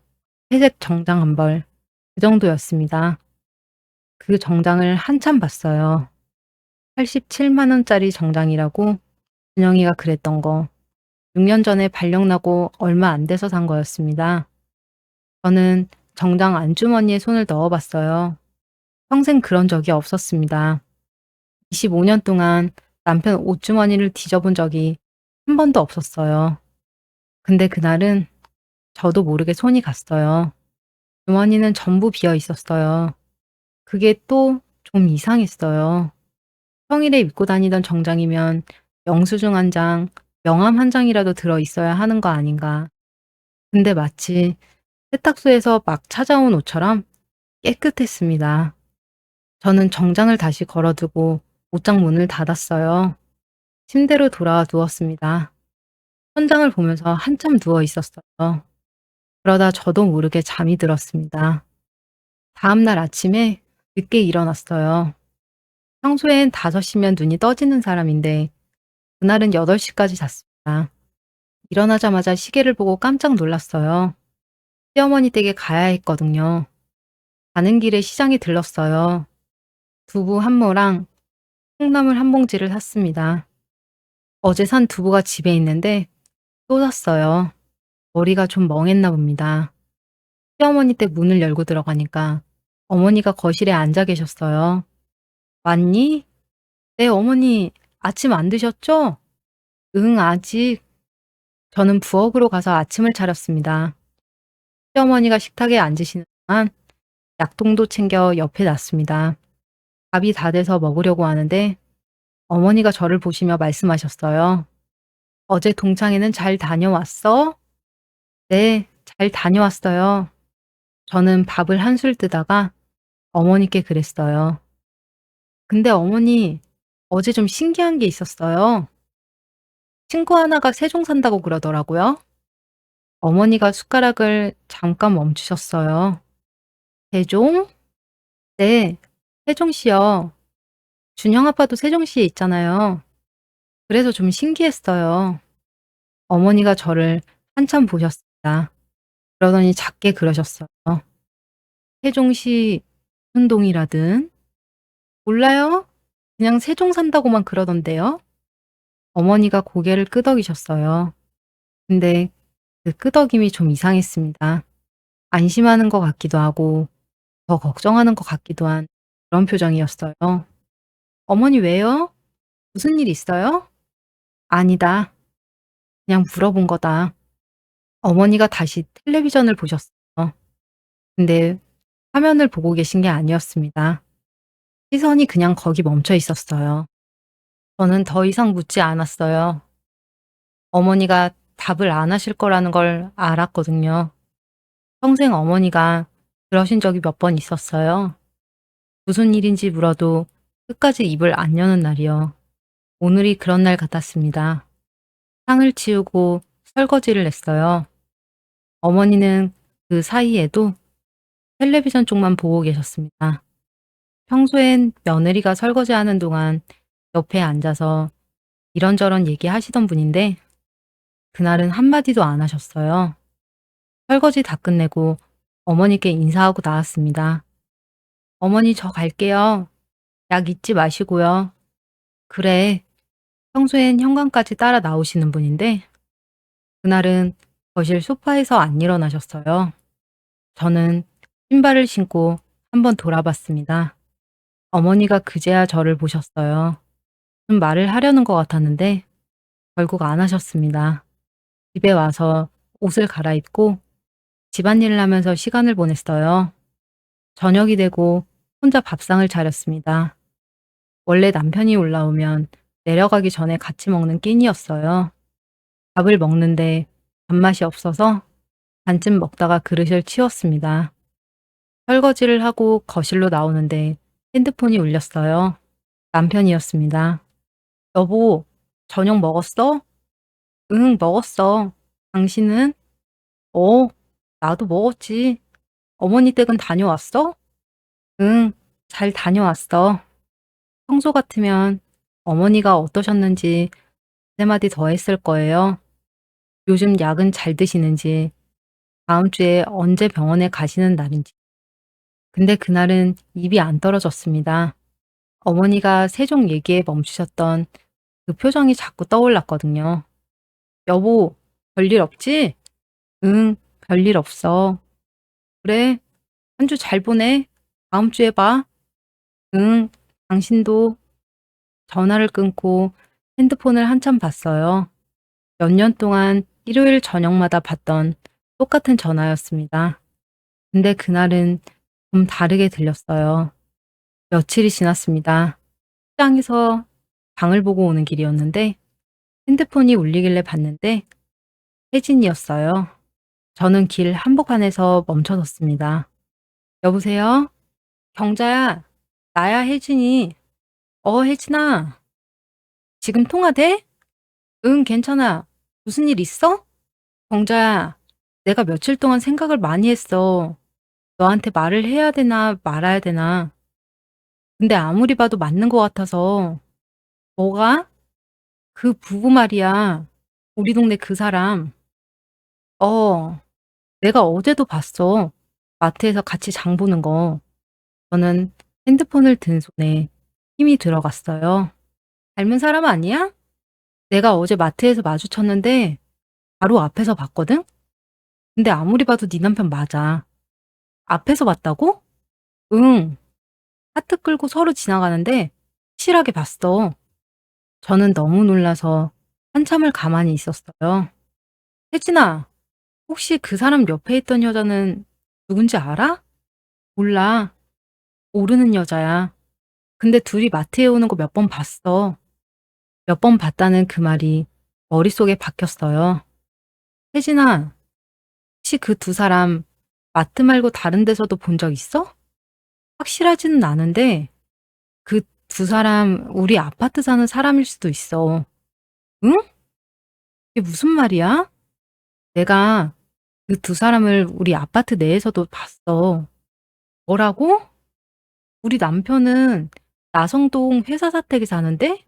회색 정장 한 벌, 그 정도였습니다. 그 정장을 한참 봤어요. 87만 원짜리 정장이라고 준영이가 그랬던 거. 6년 전에 발령나고 얼마 안 돼서 산 거였습니다. 저는 정장 안주머니에 손을 넣어봤어요. 평생 그런 적이 없었습니다. 25년 동안 남편 옷주머니를 뒤져본 적이 한 번도 없었어요. 근데 그날은 저도 모르게 손이 갔어요. 주머니는 전부 비어 있었어요. 그게 또 좀 이상했어요. 평일에 입고 다니던 정장이면 영수증 한 장, 명함 한 장이라도 들어 있어야 하는 거 아닌가. 근데 마치 세탁소에서 막 찾아온 옷처럼 깨끗했습니다. 저는 정장을 다시 걸어두고 옷장 문을 닫았어요. 침대로 돌아와 누웠습니다. 천장을 보면서 한참 누워 있었어요. 그러다 저도 모르게 잠이 들었습니다. 다음 날 아침에 늦게 일어났어요. 평소엔 5시면 눈이 떠지는 사람인데 그날은 8시까지 잤습니다. 일어나자마자 시계를 보고 깜짝 놀랐어요. 시어머니 댁에 가야 했거든요. 가는 길에 시장에 들렀어요. 두부 한 모랑 콩나물 한 봉지를 샀습니다. 어제 산 두부가 집에 있는데 또 샀어요. 머리가 좀 멍했나 봅니다. 시어머니 댁 문을 열고 들어가니까 어머니가 거실에 앉아 계셨어요. 왔니? 네, 어머니. 아침 안 드셨죠? 응, 아직. 저는 부엌으로 가서 아침을 차렸습니다. 시어머니가 식탁에 앉으시는 동안 약통도 챙겨 옆에 놨습니다. 밥이 다 돼서 먹으려고 하는데 어머니가 저를 보시며 말씀하셨어요. 어제 동창회는 잘 다녀왔어? 네, 잘 다녀왔어요. 저는 밥을 한술 뜨다가 어머니께 그랬어요. 근데 어머니, 어제 좀 신기한 게 있었어요. 친구 하나가 세종 산다고 그러더라고요. 어머니가 숟가락을 잠깐 멈추셨어요. 세종? 네, 세종시요. 준영 아빠도 세종시에 있잖아요. 그래서 좀 신기했어요. 어머니가 저를 한참 보셨습니다. 그러더니 작게 그러셨어요. 세종시 무슨 동이라든? 몰라요? 그냥 세종 산다고만 그러던데요. 어머니가 고개를 끄덕이셨어요. 근데 그 끄덕임이 좀 이상했습니다. 안심하는 것 같기도 하고 더 걱정하는 것 같기도 한 그런 표정이었어요. 어머니 왜요? 무슨 일 있어요? 아니다. 그냥 물어본 거다. 어머니가 다시 텔레비전을 보셨어요. 근데 화면을 보고 계신 게 아니었습니다. 시선이 그냥 거기 멈춰 있었어요. 저는 더 이상 묻지 않았어요. 어머니가 답을 안 하실 거라는 걸 알았거든요. 평생 어머니가 그러신 적이 몇 번 있었어요. 무슨 일인지 물어도 끝까지 입을 안 여는 날이요. 오늘이 그런 날 같았습니다. 상을 치우고 설거지를 했어요. 어머니는 그 사이에도 텔레비전 쪽만 보고 계셨습니다. 평소엔 며느리가 설거지하는 동안 옆에 앉아서 이런저런 얘기하시던 분인데 그날은 한마디도 안 하셨어요. 설거지 다 끝내고 어머니께 인사하고 나왔습니다. 어머니 저 갈게요. 약 잊지 마시고요. 그래, 평소엔 현관까지 따라 나오시는 분인데 그날은 거실 소파에서 안 일어나셨어요. 저는 신발을 신고 한번 돌아봤습니다. 어머니가 그제야 저를 보셨어요. 좀 말을 하려는 것 같았는데 결국 안 하셨습니다. 집에 와서 옷을 갈아입고 집안일을 하면서 시간을 보냈어요. 저녁이 되고 혼자 밥상을 차렸습니다. 원래 남편이 올라오면 내려가기 전에 같이 먹는 끼니였어요. 밥을 먹는데 밥맛이 없어서 반쯤 먹다가 그릇을 치웠습니다. 설거지를 하고 거실로 나오는데 핸드폰이 울렸어요. 남편이었습니다. 여보, 저녁 먹었어? 응, 먹었어. 당신은? 어, 나도 먹었지. 어머니 댁은 다녀왔어? 응, 잘 다녀왔어. 평소 같으면 어머니가 어떠셨는지 세 마디 더 했을 거예요. 요즘 약은 잘 드시는지, 다음 주에 언제 병원에 가시는 날인지. 근데 그날은 입이 안 떨어졌습니다. 어머니가 세종 얘기에 멈추셨던 그 표정이 자꾸 떠올랐거든요. 여보, 별일 없지? 응, 별일 없어. 그래, 한 주 잘 보내. 다음 주에 봐. 응, 당신도. 전화를 끊고 핸드폰을 한참 봤어요. 몇 년 동안 일요일 저녁마다 받던 똑같은 전화였습니다. 근데 그날은 좀 다르게 들렸어요. 며칠이 지났습니다. 식당에서 장을 보고 오는 길이었는데 핸드폰이 울리길래 봤는데 혜진이었어요. 저는 길 한복판에서 멈춰섰습니다. 여보세요? 경자야, 나야 혜진이. 혜진아, 지금 통화돼? 응, 괜찮아. 무슨 일 있어? 경자야, 내가 며칠 동안 생각을 많이 했어. 너한테 말을 해야 되나 말아야 되나. 근데 아무리 봐도 맞는 것 같아서. 뭐가? 그 부부 말이야. 우리 동네 그 사람. 어, 내가 어제도 봤어. 마트에서 같이 장 보는 거. 저는 핸드폰을 든 손에 힘이 들어갔어요. 닮은 사람 아니야? 내가 어제 마트에서 마주쳤는데 바로 앞에서 봤거든? 근데 아무리 봐도 네 남편 맞아. 앞에서 봤다고? 응. 하트 끌고 서로 지나가는데 확실하게 봤어. 저는 너무 놀라서 한참을 가만히 있었어요. 혜진아, 혹시 그 사람 옆에 있던 여자는 누군지 알아? 몰라. 모르는 여자야. 근데 둘이 마트에 오는 거 몇 번 봤어. 몇 번 봤다는 그 말이 머릿속에 박혔어요. 혜진아, 혹시 그 두 사람 마트 말고 다른 데서도 본 적 있어? 확실하지는 않은데 그 두 사람 우리 아파트 사는 사람일 수도 있어. 응? 이게 무슨 말이야? 내가 그 두 사람을 우리 아파트 내에서도 봤어. 뭐라고? 우리 남편은 나성동 회사 사택에 사는데?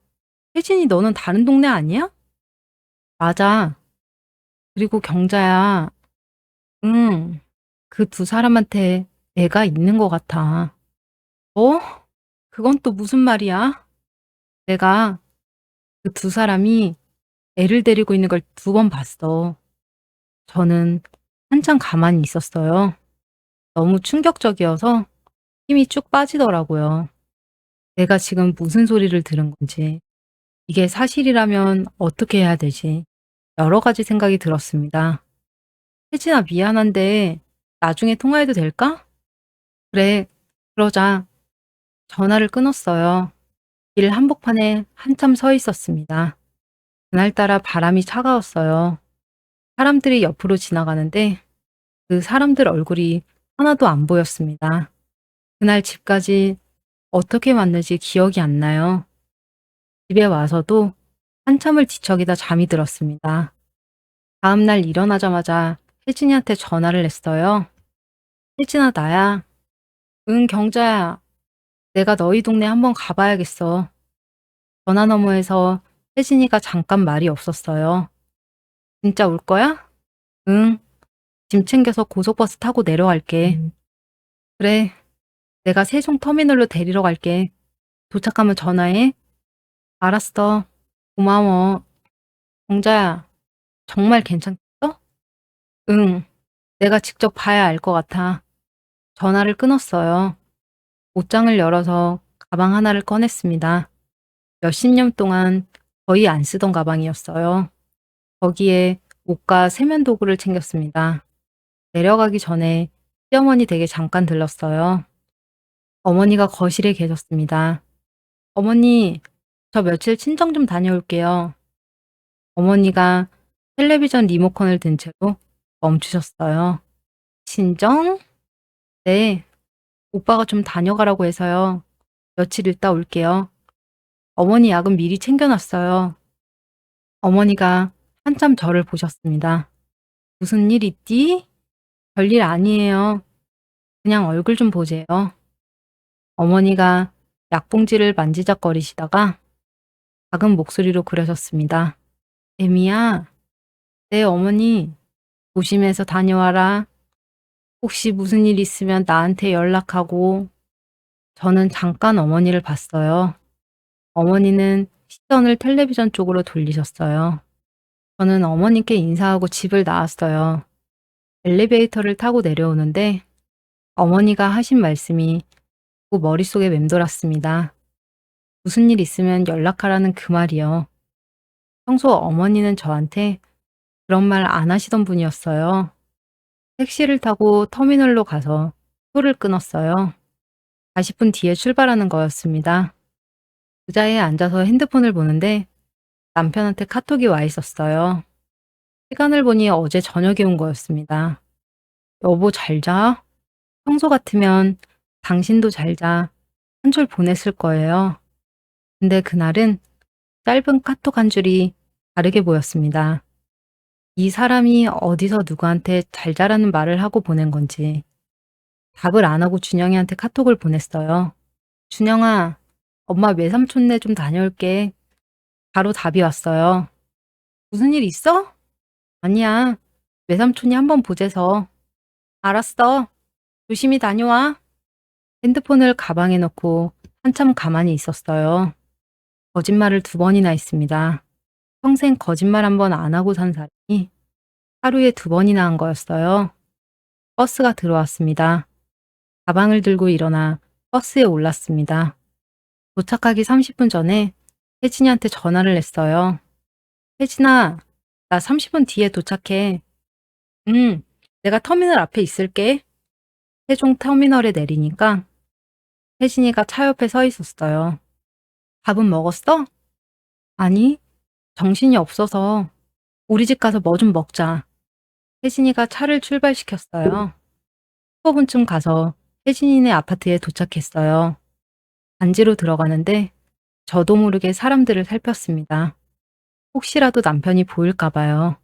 혜진이 너는 다른 동네 아니야? 맞아. 그리고 경자야. 응. 그 두 사람한테 애가 있는 것 같아. 어? 그건 또 무슨 말이야? 내가 그 두 사람이 애를 데리고 있는 걸 두 번 봤어. 저는 한참 가만히 있었어요. 너무 충격적이어서 힘이 쭉 빠지더라고요. 내가 지금 무슨 소리를 들은 건지, 이게 사실이라면 어떻게 해야 되지? 여러 가지 생각이 들었습니다. 혜진아, 미안한데 나중에 통화해도 될까? 그래, 그러자. 전화를 끊었어요. 길 한복판에 한참 서 있었습니다. 그날따라 바람이 차가웠어요. 사람들이 옆으로 지나가는데 그 사람들 얼굴이 하나도 안 보였습니다. 그날 집까지 어떻게 왔는지 기억이 안 나요. 집에 와서도 한참을 뒤척이다 잠이 들었습니다. 다음 날 일어나자마자 혜진이한테 전화를 했어요. 혜진아, 나야. 응, 경자야. 내가 너희 동네 한번 가봐야겠어. 전화 너머에서 혜진이가 잠깐 말이 없었어요. 진짜 올 거야? 응. 짐 챙겨서 고속버스 타고 내려갈게. 그래. 내가 세종 터미널로 데리러 갈게. 도착하면 전화해. 알았어. 고마워. 정자야, 정말 괜찮겠어? 응, 내가 직접 봐야 알 것 같아. 전화를 끊었어요. 옷장을 열어서 가방 하나를 꺼냈습니다. 몇십 년 동안 거의 안 쓰던 가방이었어요. 거기에 옷과 세면 도구를 챙겼습니다. 내려가기 전에 시어머니 댁에 잠깐 들렀어요. 어머니가 거실에 계셨습니다. 어머니, 저 며칠 친정 좀 다녀올게요. 어머니가 텔레비전 리모컨을 든 채로 멈추셨어요. 친정? 네, 오빠가 좀 다녀가라고 해서요. 며칠 있다 올게요. 어머니 약은 미리 챙겨놨어요. 어머니가 한참 저를 보셨습니다. 무슨 일 있디? 별일 아니에요. 그냥 얼굴 좀 보세요. 어머니가 약봉지를 만지작거리시다가 작은 목소리로 그러셨습니다. 애미야, 네 어머니, 조심해서 다녀와라. 혹시 무슨 일 있으면 나한테 연락하고. 저는 잠깐 어머니를 봤어요. 어머니는 시선을 텔레비전 쪽으로 돌리셨어요. 저는 어머니께 인사하고 집을 나왔어요. 엘리베이터를 타고 내려오는데 어머니가 하신 말씀이 자꾸 머릿속에 맴돌았습니다. 무슨 일 있으면 연락하라는 그 말이요. 평소 어머니는 저한테 그런 말 안 하시던 분이었어요. 택시를 타고 터미널로 가서 표를 끊었어요. 40분 뒤에 출발하는 거였습니다. 의자에 앉아서 핸드폰을 보는데 남편한테 카톡이 와 있었어요. 시간을 보니 어제 저녁에 온 거였습니다. 여보 잘 자? 평소 같으면 당신도 잘 자. 한 줄 보냈을 거예요. 근데 그날은 짧은 카톡 한 줄이 다르게 보였습니다. 이 사람이 어디서 누구한테 잘 자라는 말을 하고 보낸 건지. 답을 안 하고 준영이한테 카톡을 보냈어요. 준영아, 엄마 외삼촌네 좀 다녀올게. 바로 답이 왔어요. 무슨 일 있어? 아니야. 외삼촌이 한번 보재서. 알았어. 조심히 다녀와. 핸드폰을 가방에 넣고 한참 가만히 있었어요. 거짓말을 2번이나 했습니다. 평생 거짓말 한 번 안 하고 산 사람이 하루에 2번이나 한 거였어요. 버스가 들어왔습니다. 가방을 들고 일어나 버스에 올랐습니다. 도착하기 30분 전에 혜진이한테 전화를 했어요. 혜진아, 나 30분 뒤에 도착해. 응, 내가 터미널 앞에 있을게. 세종 터미널에 내리니까 혜진이가 차 옆에 서 있었어요. 밥은 먹었어? 아니, 정신이 없어서 우리 집 가서 뭐 좀 먹자. 혜진이가 차를 출발시켰어요. 15분쯤 가서 혜진이네 아파트에 도착했어요. 단지로 들어가는데 저도 모르게 사람들을 살폈습니다. 혹시라도 남편이 보일까 봐요.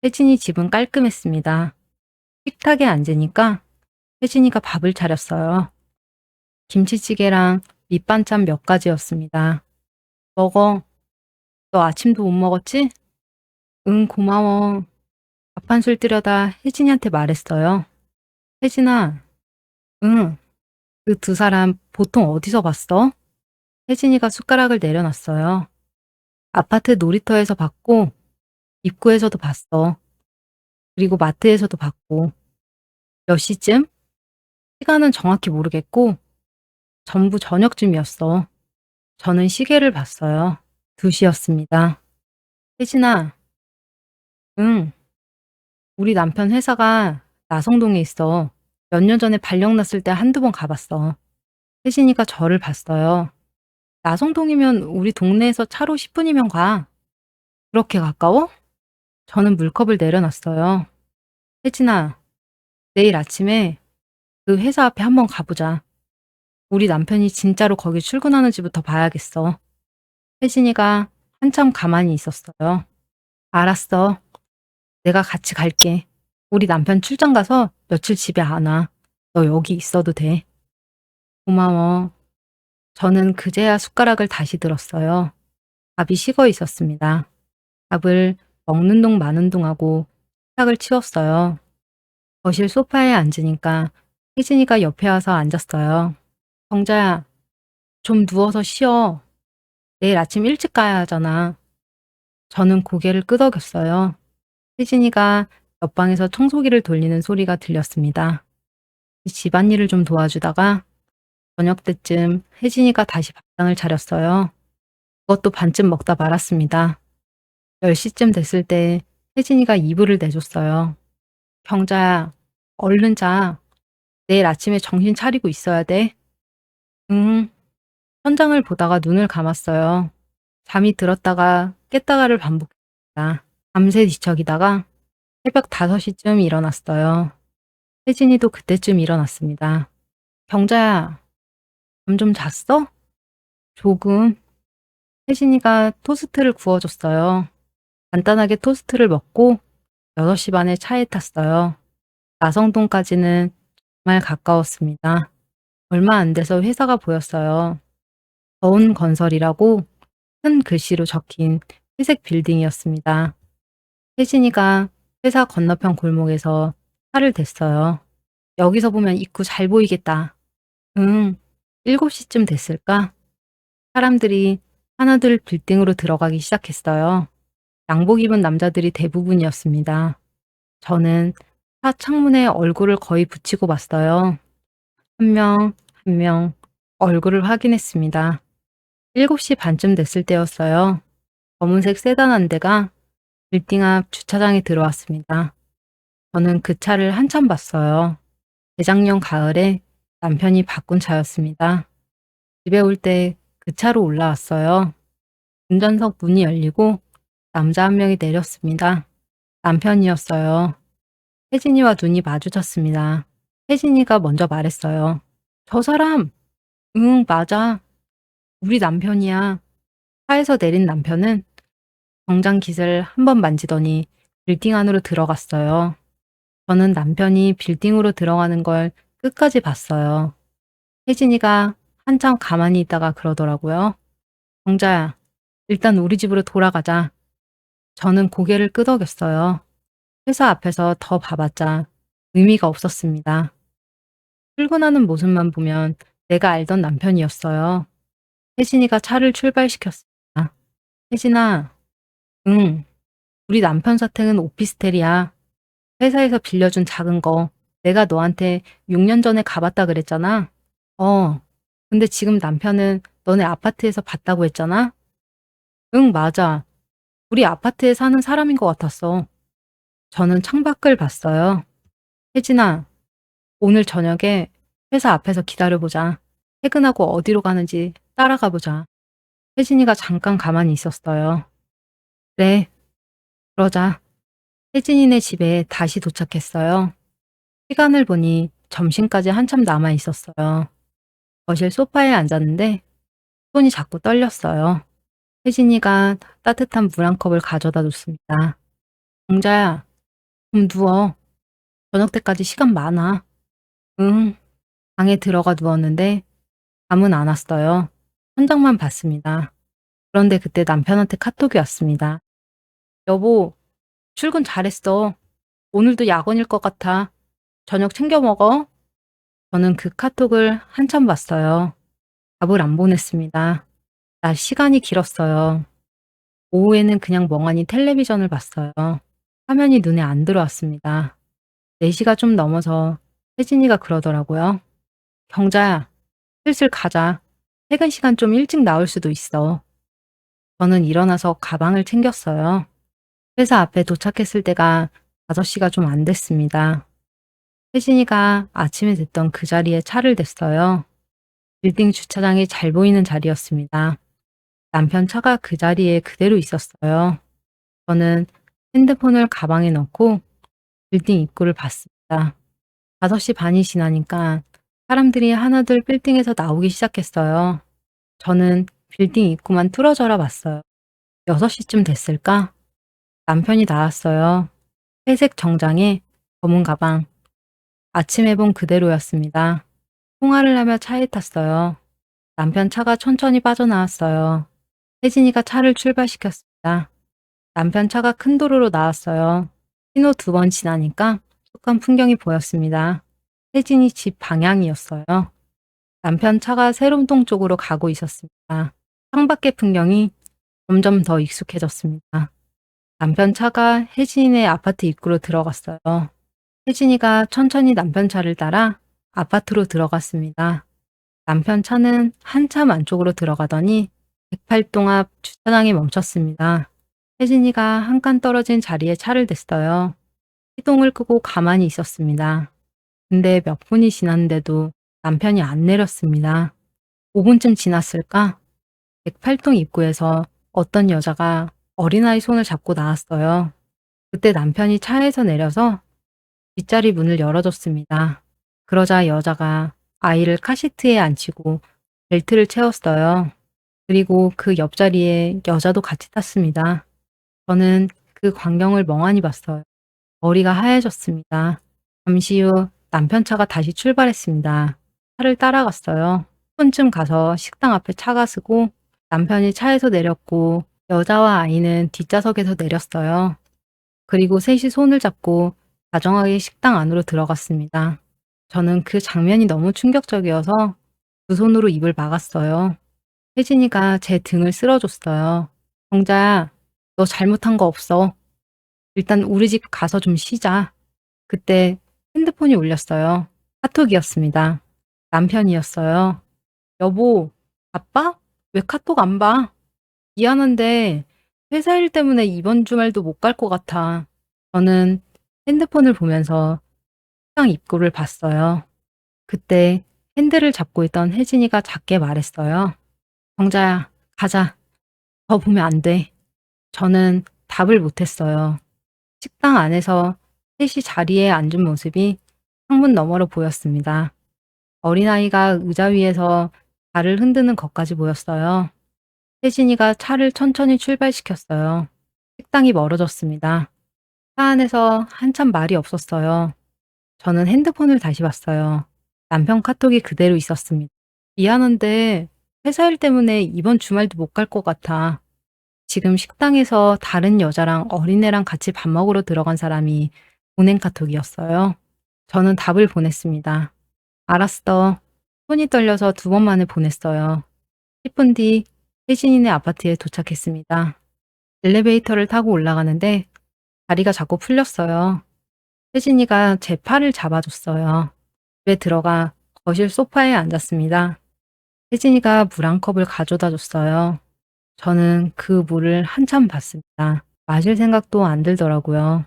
혜진이 집은 깔끔했습니다. 식탁에 앉으니까 혜진이가 밥을 차렸어요. 김치찌개랑 밑반찬 몇 가지였습니다. 먹어. 너 아침도 못 먹었지? 응, 고마워. 밥 한 술 뜨려다 혜진이한테 말했어요. 혜진아, 응, 그 2사람 보통 어디서 봤어? 혜진이가 숟가락을 내려놨어요. 아파트 놀이터에서 봤고, 입구에서도 봤어. 그리고 마트에서도 봤고. 몇 시쯤? 시간은 정확히 모르겠고, 전부 저녁쯤이었어. 저는 시계를 봤어요. 2시였습니다. 혜진아, 응, 우리 남편 회사가 나성동에 있어. 몇 년 전에 발령 났을 때 한두 번 가봤어. 혜진이가 저를 봤어요. 나성동이면 우리 동네에서 차로 10분이면 가. 그렇게 가까워? 저는 물컵을 내려놨어요. 혜진아, 내일 아침에 그 회사 앞에 한번 가보자. 우리 남편이 진짜로 거기 출근하는지부터 봐야겠어. 혜진이가 한참 가만히 있었어요. 알았어. 내가 같이 갈게. 우리 남편 출장 가서 며칠 집에 안 와. 너 여기 있어도 돼. 고마워. 저는 그제야 숟가락을 다시 들었어요. 밥이 식어 있었습니다. 밥을 먹는 동 마는 동하고 식탁을 치웠어요. 거실 소파에 앉으니까 혜진이가 옆에 와서 앉았어요. 정자야, 좀 누워서 쉬어. 내일 아침 일찍 가야 하잖아. 저는 고개를 끄덕였어요. 혜진이가 옆방에서 청소기를 돌리는 소리가 들렸습니다. 집안일을 좀 도와주다가 저녁 때쯤 혜진이가 다시 밥상을 차렸어요. 그것도 반쯤 먹다 말았습니다. 10시쯤 됐을 때 혜진이가 이불을 내줬어요. 경자야, 얼른 자. 내일 아침에 정신 차리고 있어야 돼. 응. 천장을 보다가 눈을 감았어요. 잠이 들었다가 깼다가를 반복했습니다. 밤새 뒤척이다가 새벽 5시쯤 일어났어요. 혜진이도 그때쯤 일어났습니다. 경자야, 잠 좀 잤어? 조금. 혜진이가 토스트를 구워줬어요. 간단하게 토스트를 먹고 6시 반에 차에 탔어요. 나성동까지는 정말 가까웠습니다. 얼마 안 돼서 회사가 보였어요. 더운 건설이라고 큰 글씨로 적힌 회색 빌딩이었습니다. 혜진이가 회사 건너편 골목에서 차를 댔어요. 여기서 보면 입구 잘 보이겠다. 응, 7시쯤 됐을까? 사람들이 하나둘 빌딩으로 들어가기 시작했어요. 양복 입은 남자들이 대부분이었습니다. 저는 차 창문에 얼굴을 거의 붙이고 봤어요. 한 명, 한 명 얼굴을 확인했습니다. 7시 반쯤 됐을 때였어요. 검은색 세단 한 대가 빌딩 앞 주차장에 들어왔습니다. 저는 그 차를 한참 봤어요. 재작년 가을에 남편이 바꾼 차였습니다. 집에 올 때 그 차로 올라왔어요. 운전석 문이 열리고 남자 한 명이 내렸습니다. 남편이었어요. 혜진이와 눈이 마주쳤습니다. 혜진이가 먼저 말했어요. 저 사람! 응, 맞아. 우리 남편이야. 차에서 내린 남편은 정장 깃을 한 번 만지더니 빌딩 안으로 들어갔어요. 저는 남편이 빌딩으로 들어가는 걸 끝까지 봤어요. 혜진이가 한참 가만히 있다가 그러더라고요. 정자야, 일단 우리 집으로 돌아가자. 저는 고개를 끄덕였어요. 회사 앞에서 더 봐봤자 의미가 없었습니다. 출근하는 모습만 보면 내가 알던 남편이었어요. 혜진이가 차를 출발시켰습니다. 혜진아, 응, 우리 남편 사택은 오피스텔이야. 회사에서 빌려준 작은 거 내가 너한테 6년 전에 가봤다 그랬잖아. 어, 근데 지금 남편은 너네 아파트에서 봤다고 했잖아? 응, 맞아. 우리 아파트에 사는 사람인 것 같았어. 저는 창밖을 봤어요. 혜진아, 오늘 저녁에 회사 앞에서 기다려보자. 퇴근하고 어디로 가는지 따라가 보자. 혜진이가 잠깐 가만히 있었어요. 그래, 그러자. 혜진이네 집에 다시 도착했어요. 시간을 보니 점심까지 한참 남아 있었어요. 거실 소파에 앉았는데 손이 자꾸 떨렸어요. 혜진이가 따뜻한 물 한 컵을 가져다 줬습니다. 공자야, 좀 누워. 저녁 때까지 시간 많아. 응. 방에 들어가 누웠는데 잠은 안 왔어요. 천장만 봤습니다. 그런데 그때 남편한테 카톡이 왔습니다. 여보, 출근 잘했어. 오늘도 야근일 것 같아. 저녁 챙겨 먹어. 저는 그 카톡을 한참 봤어요. 답을 안 보냈습니다. 나 시간이 길었어요. 오후에는 그냥 멍하니 텔레비전을 봤어요. 화면이 눈에 안 들어왔습니다. 4시가 좀 넘어서 혜진이가 그러더라고요. 경자야, 슬슬 가자. 퇴근 시간 좀 일찍 나올 수도 있어. 저는 일어나서 가방을 챙겼어요. 회사 앞에 도착했을 때가 5시가 좀 안 됐습니다. 혜진이가 아침에 됐던 그 자리에 차를 댔어요. 빌딩 주차장이 잘 보이는 자리였습니다. 남편 차가 그 자리에 그대로 있었어요. 저는 핸드폰을 가방에 넣고 빌딩 입구를 봤습니다. 5시 반이 지나니까 사람들이 하나둘 빌딩에서 나오기 시작했어요. 저는 빌딩 입구만 뚫어져라 봤어요. 6시쯤 됐을까? 남편이 나왔어요. 회색 정장에 검은 가방. 아침에 본 그대로였습니다. 통화를 하며 차에 탔어요. 남편 차가 천천히 빠져나왔어요. 혜진이가 차를 출발시켰습니다. 남편 차가 큰 도로로 나왔어요. 신호 2번 지나니까 툭한 풍경이 보였습니다. 혜진이 집 방향이었어요. 남편 차가 세롬동 쪽으로 가고 있었습니다. 창밖의 풍경이 점점 더 익숙해졌습니다. 남편 차가 혜진이네 아파트 입구로 들어갔어요. 혜진이가 천천히 남편 차를 따라 아파트로 들어갔습니다. 남편 차는 한참 안쪽으로 들어가더니 108동 앞 주차장에 멈췄습니다. 혜진이가 한 칸 떨어진 자리에 차를 댔어요. 시동을 끄고 가만히 있었습니다. 근데 몇 분이 지났는데도 남편이 안 내렸습니다. 5분쯤 지났을까? 108동 입구에서 어떤 여자가 어린아이 손을 잡고 나왔어요. 그때 남편이 차에서 내려서 뒷자리 문을 열어줬습니다. 그러자 여자가 아이를 카시트에 앉히고 벨트를 채웠어요. 그리고 그 옆자리에 여자도 같이 탔습니다. 저는 그 광경을 멍하니 봤어요. 머리가 하얘졌습니다. 잠시 후 남편 차가 다시 출발했습니다. 차를 따라갔어요. 10분쯤 가서 식당 앞에 차가 서고 남편이 차에서 내렸고 여자와 아이는 뒷좌석에서 내렸어요. 그리고 셋이 손을 잡고 다정하게 식당 안으로 들어갔습니다. 저는 그 장면이 너무 충격적이어서 두 손으로 입을 막았어요. 혜진이가 제 등을 쓸어줬어요. 정자야, 너 잘못한 거 없어. 일단 우리 집 가서 좀 쉬자. 그때 핸드폰이 울렸어요. 카톡이었습니다. 남편이었어요. 여보, 바빠? 왜 카톡 안 봐? 미안한데 회사 일 때문에 이번 주말도 못 갈 것 같아. 저는 핸드폰을 보면서 식당 입구를 봤어요. 그때 핸들을 잡고 있던 혜진이가 작게 말했어요. 정자야, 가자. 더 보면 안 돼. 저는 답을 못했어요. 식당 안에서 셋이 자리에 앉은 모습이 창문 너머로 보였습니다. 어린아이가 의자 위에서 발을 흔드는 것까지 보였어요. 혜진이가 차를 천천히 출발시켰어요. 식당이 멀어졌습니다. 차 안에서 한참 말이 없었어요. 저는 핸드폰을 다시 봤어요. 남편 카톡이 그대로 있었습니다. 미안한데 회사 일 때문에 이번 주말도 못 갈 것 같아. 지금 식당에서 다른 여자랑 어린애랑 같이 밥 먹으러 들어간 사람이 보낸 카톡이었어요. 저는 답을 보냈습니다. 알았어. 손이 떨려서 두 번 만에 보냈어요. 10분 뒤 혜진이네 아파트에 도착했습니다. 엘리베이터를 타고 올라가는데 다리가 자꾸 풀렸어요. 혜진이가 제 팔을 잡아줬어요. 집에 들어가 거실 소파에 앉았습니다. 혜진이가 물 한 컵을 가져다 줬어요. 저는 그 물을 한참 봤습니다. 마실 생각도 안 들더라고요.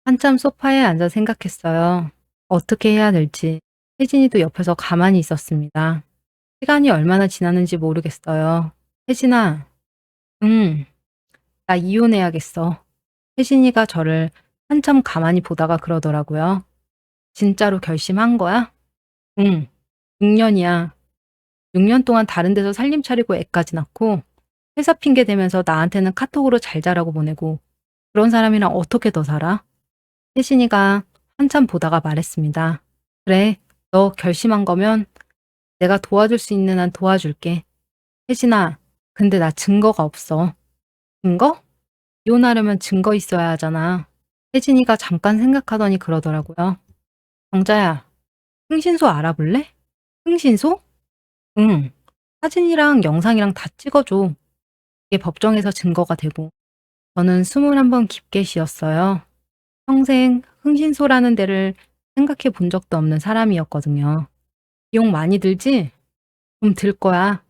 한참 소파에 앉아 생각했어요. 어떻게 해야 될지. 혜진이도 옆에서 가만히 있었습니다. 시간이 얼마나 지났는지 모르겠어요. 혜진아, 응, 나 이혼해야겠어. 혜진이가 저를 한참 가만히 보다가 그러더라고요. 진짜로 결심한 거야? 응, 6년이야. 6년 동안 다른 데서 살림 차리고 애까지 낳고 회사 핑계 대면서 나한테는 카톡으로 잘 자라고 보내고 그런 사람이랑 어떻게 더 살아? 혜진이가 한참 보다가 말했습니다. 그래, 너 결심한 거면 내가 도와줄 수 있는 한 도와줄게. 혜진아, 근데 나 증거가 없어. 증거? 이혼하려면 증거 있어야 하잖아. 혜진이가 잠깐 생각하더니 그러더라고요. 정자야, 흥신소 알아볼래? 흥신소? 응. 사진이랑 영상이랑 다 찍어줘. 이게 법정에서 증거가 되고. 저는 숨을 한번 깊게 쉬었어요. 평생 흥신소라는 데를 생각해 본 적도 없는 사람이었거든요. 비용 많이 들지? 좀 들 거야.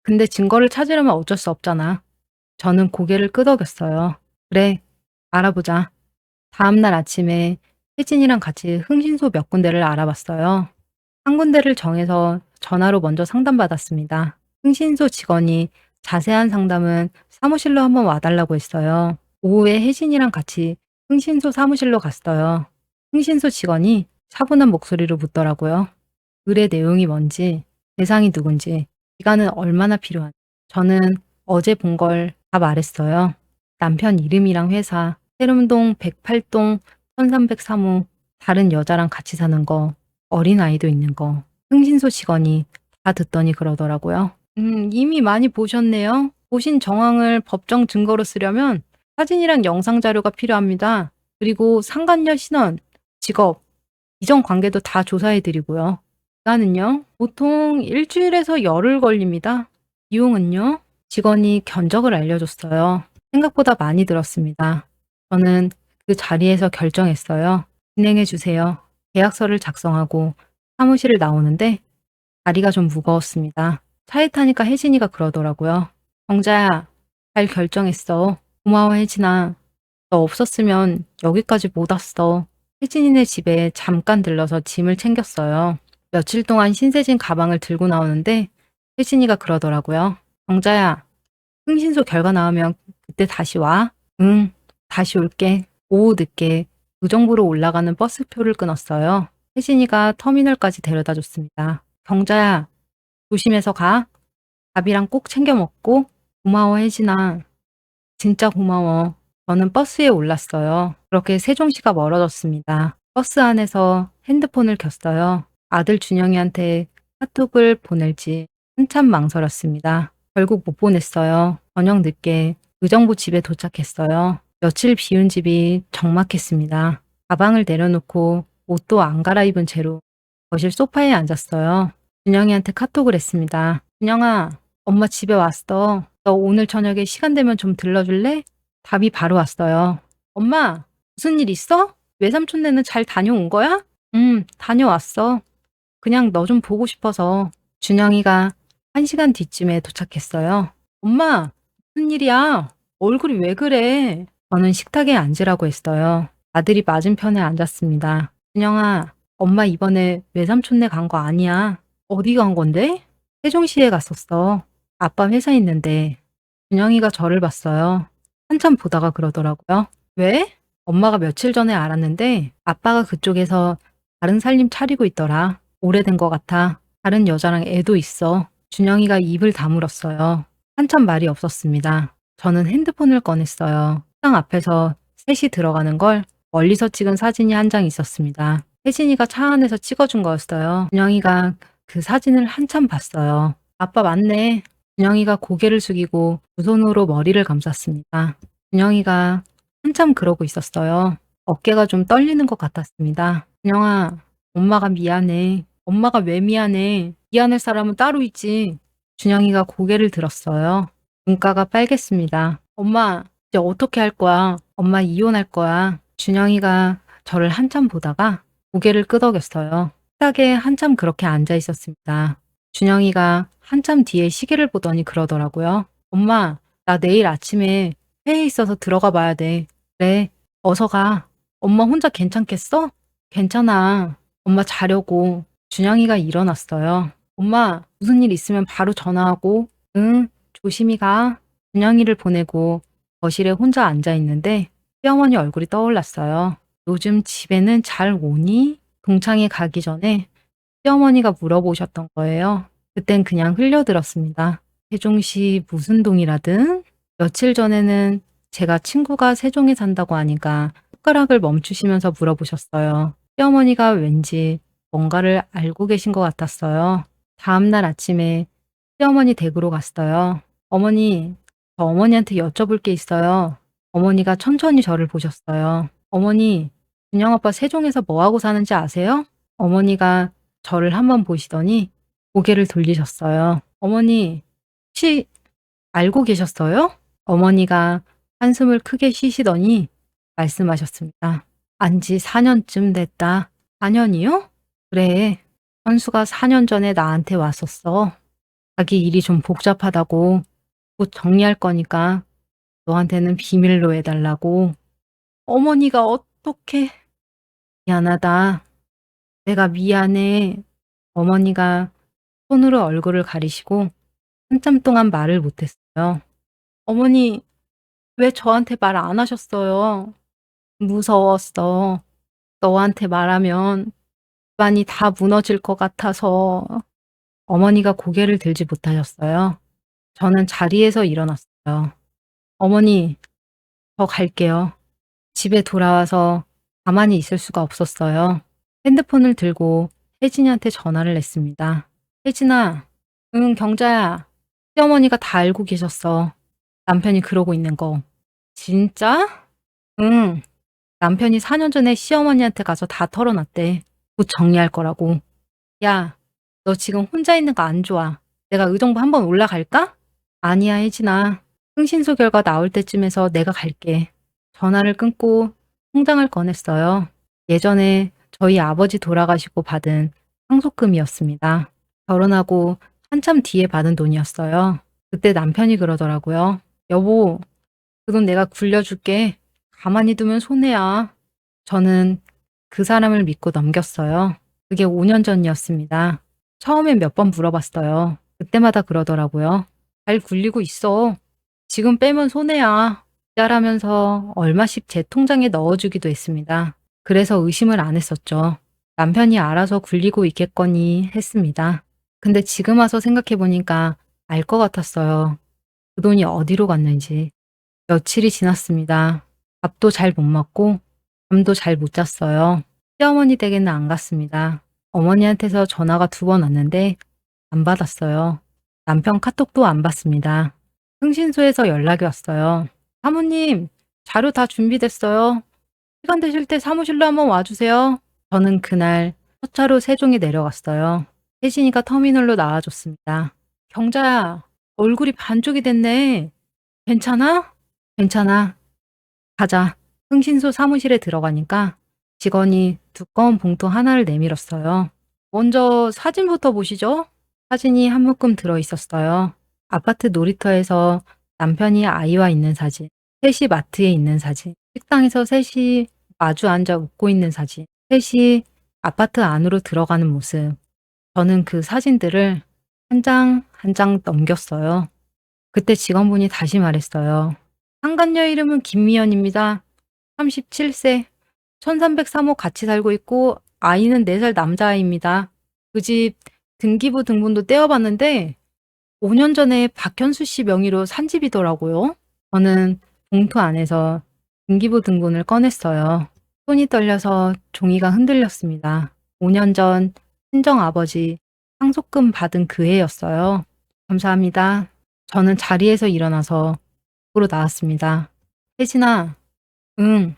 근데 증거를 찾으려면 어쩔 수 없잖아. 저는 고개를 끄덕였어요. 그래, 알아보자. 다음날 아침에 혜진이랑 같이 흥신소 몇 군데를 알아봤어요. 한 군데를 정해서 전화로 먼저 상담받았습니다. 흥신소 직원이 자세한 상담은 사무실로 한번 와달라고 했어요. 오후에 혜진이랑 같이 흥신소 사무실로 갔어요. 흥신소 직원이 차분한 목소리로 묻더라고요. 의뢰 내용이 뭔지, 대상이 누군지, 기간은 얼마나 필요한지. 저는 어제 본 걸 다 말했어요. 남편 이름이랑 회사, 세름동 108동 1303호, 다른 여자랑 같이 사는 거, 어린아이도 있는 거. 흥신소 직원이 다 듣더니 그러더라고요. 이미 많이 보셨네요. 보신 정황을 법정 증거로 쓰려면 사진이랑 영상 자료가 필요합니다. 그리고 상간녀 신원, 직업, 이전 관계도 다 조사해 드리고요. 기간은요? 보통 일주일에서 열흘 걸립니다. 비용은요? 직원이 견적을 알려줬어요. 생각보다 많이 들었습니다. 저는 그 자리에서 결정했어요. 진행해 주세요. 계약서를 작성하고 사무실을 나오는데 다리가 좀 무거웠습니다. 차에 타니까 혜진이가 그러더라고요. 정자야, 잘 결정했어. 고마워, 혜진아. 너 없었으면 여기까지 못 왔어. 혜진이네 집에 잠깐 들러서 짐을 챙겼어요. 며칠 동안 신세진 가방을 들고 나오는데 혜진이가 그러더라고요. 정자야, 흥신소 결과 나오면 그때 다시 와. 응, 다시 올게. 오후 늦게 의정부로 올라가는 버스표를 끊었어요. 혜진이가 터미널까지 데려다 줬습니다. 경자야, 조심해서 가. 밥이랑 꼭 챙겨 먹고. 고마워, 혜진아. 진짜 고마워. 저는 버스에 올랐어요. 그렇게 세종시가 멀어졌습니다. 버스 안에서 핸드폰을 켰어요. 아들 준영이한테 카톡을 보낼지 한참 망설였습니다. 결국 못 보냈어요. 저녁 늦게 의정부 집에 도착했어요. 며칠 비운 집이 적막했습니다. 가방을 내려놓고 옷도 안 갈아입은 채로 거실 소파에 앉았어요. 준영이한테 카톡을 했습니다. 준영아, 엄마 집에 왔어. 너 오늘 저녁에 시간 되면 좀 들러줄래? 답이 바로 왔어요. 엄마, 무슨 일 있어? 외삼촌네는 잘 다녀온 거야? 응, 다녀왔어. 그냥 너 좀 보고 싶어서. 준영이가 1시간 뒤쯤에 도착했어요. 엄마, 무슨 일이야? 얼굴이 왜 그래? 저는 식탁에 앉으라고 했어요. 아들이 맞은편에 앉았습니다. 준영아, 엄마 이번에 외삼촌네 간 거 아니야. 어디 간 건데? 세종시에 갔었어. 아빠 회사 있는데. 준영이가 저를 봤어요. 한참 보다가 그러더라고요. 왜? 엄마가 며칠 전에 알았는데 아빠가 그쪽에서 다른 살림 차리고 있더라. 오래된 것 같아. 다른 여자랑 애도 있어. 준영이가 입을 다물었어요. 한참 말이 없었습니다. 저는 핸드폰을 꺼냈어요. 식당 앞에서 셋이 들어가는 걸 멀리서 찍은 사진이 한 장 있었습니다. 혜진이가 차 안에서 찍어준 거였어요. 준영이가 그 사진을 한참 봤어요. 아빠 맞네. 준영이가 고개를 숙이고 두 손으로 머리를 감쌌습니다. 준영이가 한참 그러고 있었어요. 어깨가 좀 떨리는 것 같았습니다. 준영아, 엄마가 미안해. 엄마가 왜 미안해? 미안할 사람은 따로 있지. 준영이가 고개를 들었어요. 눈가가 빨갰습니다. 엄마, 이제 어떻게 할 거야? 엄마 이혼할 거야. 준영이가 저를 한참 보다가 고개를 끄덕였어요. 식탁에 한참 그렇게 앉아 있었습니다. 준영이가 한참 뒤에 시계를 보더니 그러더라고요. 엄마, 나 내일 아침에 회의 있어서 들어가 봐야 돼. 그래, 어서 가. 엄마 혼자 괜찮겠어? 괜찮아. 엄마 자려고. 준영이가 일어났어요. 엄마, 무슨 일 있으면 바로 전화하고. 응, 조심히 가. 준영이를 보내고 거실에 혼자 앉아 있는데 시어머니 얼굴이 떠올랐어요. 요즘 집에는 잘 오니? 동창회 가기 전에 시어머니가 물어보셨던 거예요. 그땐 그냥 흘려들었습니다. 세종시 무슨 동이라든? 며칠 전에는 제가 친구가 세종에 산다고 하니까 손가락을 멈추시면서 물어보셨어요. 시어머니가 왠지 뭔가를 알고 계신 것 같았어요. 다음날 아침에 시어머니 댁으로 갔어요. 어머니, 저 어머니한테 여쭤볼 게 있어요. 어머니가 천천히 저를 보셨어요. 어머니, 준영 아빠 세종에서 뭐하고 사는지 아세요? 어머니가 저를 한번 보시더니 고개를 돌리셨어요. 어머니, 혹시 알고 계셨어요? 어머니가 한숨을 크게 쉬시더니 말씀하셨습니다. 안지 4년쯤 됐다. 4년이요? 그래. 현수가 4년 전에 나한테 왔었어. 자기 일이 좀 복잡하다고 곧 정리할 거니까 너한테는 비밀로 해달라고. 어머니가 어떻게... 미안하다. 내가 미안해. 어머니가 손으로 얼굴을 가리시고 한참 동안 말을 못했어요. 어머니, 왜 저한테 말 안 하셨어요? 무서웠어. 너한테 말하면 집안이 다 무너질 것 같아서. 어머니가 고개를 들지 못하셨어요. 저는 자리에서 일어났어요. 어머니, 저 갈게요. 집에 돌아와서 가만히 있을 수가 없었어요. 핸드폰을 들고 혜진이한테 전화를 했습니다. 혜진아, 응, 경자야. 시어머니가 다 알고 계셨어. 남편이 그러고 있는 거. 진짜? 응. 남편이 4년 전에 시어머니한테 가서 다 털어놨대. 곧 정리할 거라고. 야, 너 지금 혼자 있는 거 안 좋아. 내가 의정부 한번 올라갈까? 아니야, 혜진아. 흥신소 결과 나올 때쯤에서 내가 갈게. 전화를 끊고 통장을 꺼냈어요. 예전에 저희 아버지 돌아가시고 받은 상속금이었습니다. 결혼하고 한참 뒤에 받은 돈이었어요. 그때 남편이 그러더라고요. 여보, 그 돈 내가 굴려줄게. 가만히 두면 손해야. 저는 그 사람을 믿고 넘겼어요. 그게 5년 전이었습니다. 처음엔 몇 번 물어봤어요. 그때마다 그러더라고요. 잘 굴리고 있어. 지금 빼면 손해야. 짜라면서 얼마씩 제 통장에 넣어주기도 했습니다. 그래서 의심을 안 했었죠. 남편이 알아서 굴리고 있겠거니 했습니다. 근데 지금 와서 생각해보니까 알 것 같았어요. 그 돈이 어디로 갔는지. 며칠이 지났습니다. 밥도 잘 못 먹고 잠도 잘 못 잤어요. 시어머니 댁에는 안 갔습니다. 어머니한테서 전화가 2번 왔는데 안 받았어요. 남편 카톡도 안 받습니다. 흥신소에서 연락이 왔어요. 사모님, 자료 다 준비됐어요. 시간 되실 때 사무실로 한번 와주세요. 저는 그날 첫 차로 세종에 내려갔어요. 혜진이가 터미널로 나와줬습니다. 경자야, 얼굴이 반쪽이 됐네. 괜찮아? 괜찮아. 가자. 흥신소 사무실에 들어가니까 직원이 두꺼운 봉투 하나를 내밀었어요. 먼저 사진부터 보시죠. 사진이 한 묶음 들어 있었어요. 아파트 놀이터에서 남편이 아이와 있는 사진, 셋이 마트에 있는 사진, 식당에서 셋이 마주 앉아 웃고 있는 사진, 셋이 아파트 안으로 들어가는 모습. 저는 그 사진들을 한 장 한 장 넘겼어요. 그때 직원분이 다시 말했어요. 상간녀 이름은 김미연입니다. 37세, 1303호 같이 살고 있고 아이는 4살 남자아이입니다. 그 집 등기부 등본도 떼어봤는데 5년 전에 박현수 씨 명의로 산 집이더라고요. 저는 봉투 안에서 등기부 등본을 꺼냈어요. 손이 떨려서 종이가 흔들렸습니다. 5년 전 친정아버지 상속금 받은 그 해였어요. 감사합니다. 저는 자리에서 일어나서 밖으로 나왔습니다. 혜진아, 응,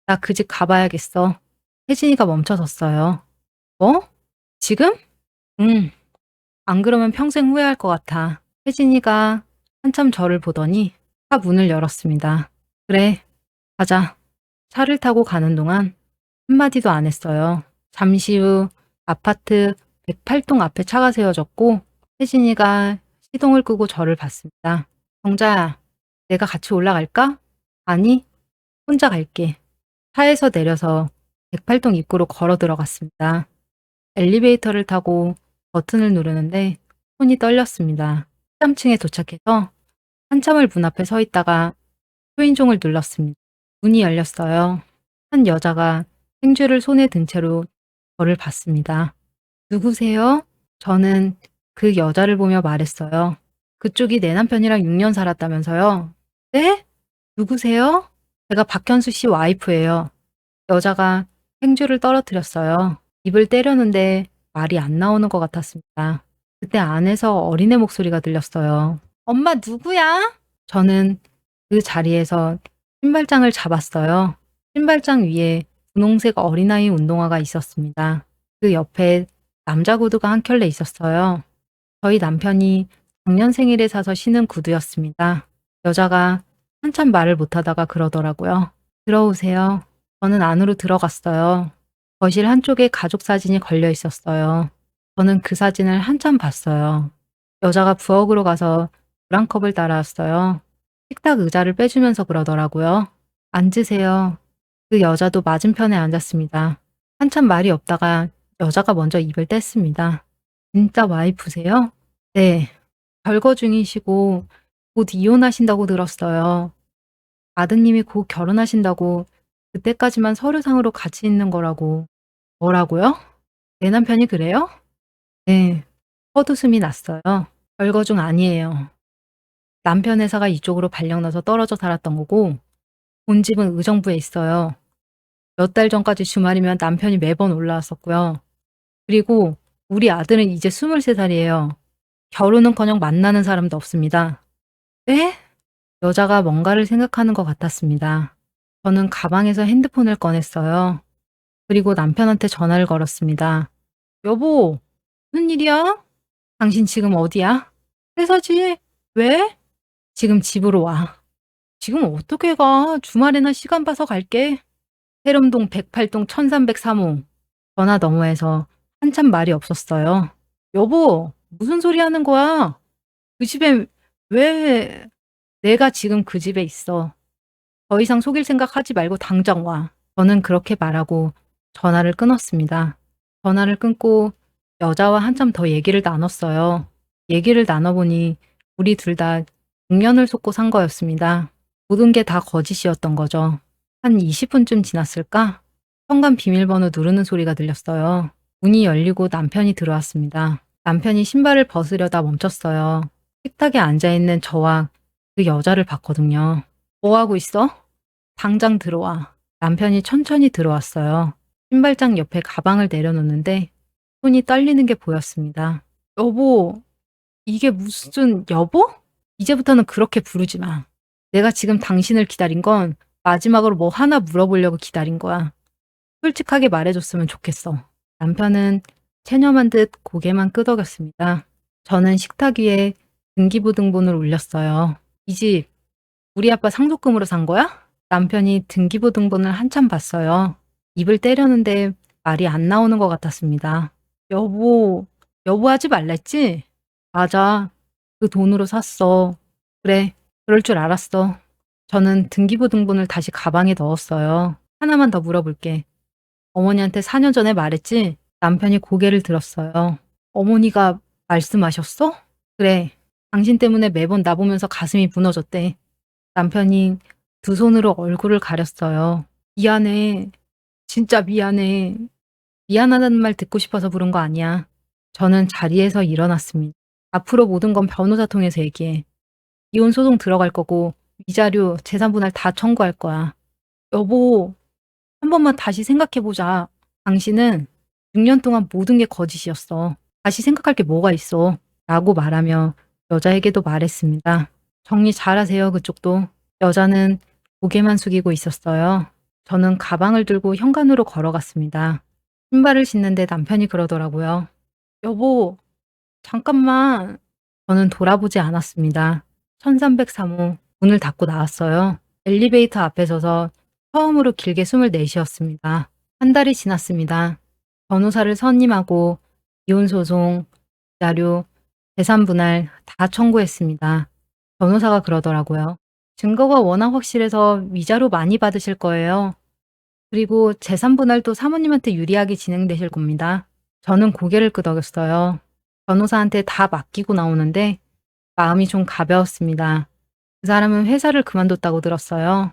나 그 집 가봐야겠어. 혜진이가 멈춰섰어요. 뭐? 지금? 응, 안 그러면 평생 후회할 것 같아. 혜진이가 한참 저를 보더니 차 문을 열었습니다. 그래, 가자. 차를 타고 가는 동안 한마디도 안 했어요. 잠시 후 아파트 108동 앞에 차가 세워졌고 혜진이가 시동을 끄고 저를 봤습니다. 정자야, 내가 같이 올라갈까? 아니, 혼자 갈게. 차에서 내려서 108동 입구로 걸어 들어갔습니다. 엘리베이터를 타고 버튼을 누르는데 손이 떨렸습니다. 13층에 도착해서 한참을 문 앞에 서 있다가 초인종을 눌렀습니다. 문이 열렸어요. 한 여자가 행주를 손에 든 채로 저를 봤습니다. 누구세요? 저는 그 여자를 보며 말했어요. 그쪽이 내 남편이랑 6년 살았다면서요. 네? 누구세요? 제가 박현수 씨 와이프예요. 여자가 행주를 떨어뜨렸어요. 입을 때렸는데 말이 안 나오는 것 같았습니다. 그때 안에서 어린애 목소리가 들렸어요. 엄마 누구야? 저는 그 자리에서 신발장을 잡았어요. 신발장 위에 분홍색 어린아이 운동화가 있었습니다. 그 옆에 남자 구두가 한 켤레 있었어요. 저희 남편이 작년 생일에 사서 신은 구두였습니다. 여자가 한참 말을 못하다가 그러더라고요. 들어오세요. 저는 안으로 들어갔어요. 거실 한쪽에 가족 사진이 걸려 있었어요. 저는 그 사진을 한참 봤어요. 여자가 부엌으로 가서 물 한 컵을 따라왔어요. 식탁 의자를 빼주면서 그러더라고요. 앉으세요. 그 여자도 맞은편에 앉았습니다. 한참 말이 없다가 여자가 먼저 입을 뗐습니다. 진짜 와이프세요? 네. 별거 중이시고 곧 이혼하신다고 들었어요. 아드님이 곧 결혼하신다고 그때까지만 서류상으로 같이 있는 거라고. 뭐라고요? 내 남편이 그래요? 네. 헛웃음이 났어요. 별거 중 아니에요. 남편 회사가 이쪽으로 발령나서 떨어져 살았던 거고 본집은 의정부에 있어요. 몇 달 전까지 주말이면 남편이 매번 올라왔었고요. 그리고 우리 아들은 이제 23살이에요. 결혼은커녕 만나는 사람도 없습니다. 네? 여자가 뭔가를 생각하는 것 같았습니다. 저는 가방에서 핸드폰을 꺼냈어요. 그리고 남편한테 전화를 걸었습니다. 여보, 무슨 일이야? 당신 지금 어디야? 회사지? 왜? 지금 집으로 와. 지금 어떻게 가? 주말에나 시간 봐서 갈게. 세름동 108동 1303호. 전화 너머에서 한참 말이 없었어요. 여보, 무슨 소리 하는 거야? 그 집에 왜? 내가 지금 그 집에 있어. 더 이상 속일 생각 하지 말고 당장 와. 저는 그렇게 말하고 전화를 끊었습니다. 전화를 끊고 여자와 한참 더 얘기를 나눴어요. 얘기를 나눠보니 우리 둘 다 국면을 속고 산 거였습니다. 모든 게 다 거짓이었던 거죠. 한 20분쯤 지났을까? 현관 비밀번호 누르는 소리가 들렸어요. 문이 열리고 남편이 들어왔습니다. 남편이 신발을 벗으려다 멈췄어요. 식탁에 앉아있는 저와 그 여자를 봤거든요. 뭐 하고 있어? 당장 들어와. 남편이 천천히 들어왔어요. 신발장 옆에 가방을 내려놓는데 손이 떨리는 게 보였습니다. 여보, 이게 무슨 여보? 이제부터는 그렇게 부르지 마. 내가 지금 당신을 기다린 건 마지막으로 뭐 하나 물어보려고 기다린 거야. 솔직하게 말해줬으면 좋겠어. 남편은 체념한 듯 고개만 끄덕였습니다. 저는 식탁 위에 등기부등본을 올렸어요. 이 집 우리 아빠 상속금으로 산 거야? 남편이 등기부등본을 한참 봤어요. 입을 때렸는데 말이 안 나오는 것 같았습니다. 여보 하지 말랬지? 맞아. 그 돈으로 샀어. 그래, 그럴 줄 알았어. 저는 등기부등본을 다시 가방에 넣었어요. 하나만 더 물어볼게. 어머니한테 4년 전에 말했지? 남편이 고개를 들었어요. 어머니가 말씀하셨어? 그래. 당신 때문에 매번 나보면서 가슴이 무너졌대. 남편이 두 손으로 얼굴을 가렸어요. 미안해. 진짜 미안해. 미안하다는 말 듣고 싶어서 부른 거 아니야. 저는 자리에서 일어났습니다. 앞으로 모든 건 변호사 통해서 얘기해. 이혼 소송 들어갈 거고 위자료, 재산 분할 다 청구할 거야. 여보, 한 번만 다시 생각해보자. 당신은 6년 동안 모든 게 거짓이었어. 다시 생각할 게 뭐가 있어. 라고 말하며 여자에게도 말했습니다. 정리 잘하세요, 그쪽도. 여자는 고개만 숙이고 있었어요. 저는 가방을 들고 현관으로 걸어갔습니다. 신발을 신는데 남편이 그러더라고요. 여보, 잠깐만. 저는 돌아보지 않았습니다. 1303호 문을 닫고 나왔어요. 엘리베이터 앞에 서서 처음으로 길게 숨을 내쉬었습니다. 한 달이 지났습니다. 변호사를 선임하고 이혼소송, 자료, 재산 분할 다 청구했습니다. 변호사가 그러더라고요. 증거가 워낙 확실해서 위자료 많이 받으실 거예요. 그리고 재산 분할도 사모님한테 유리하게 진행되실 겁니다. 저는 고개를 끄덕였어요. 변호사한테 다 맡기고 나오는데 마음이 좀 가벼웠습니다. 그 사람은 회사를 그만뒀다고 들었어요.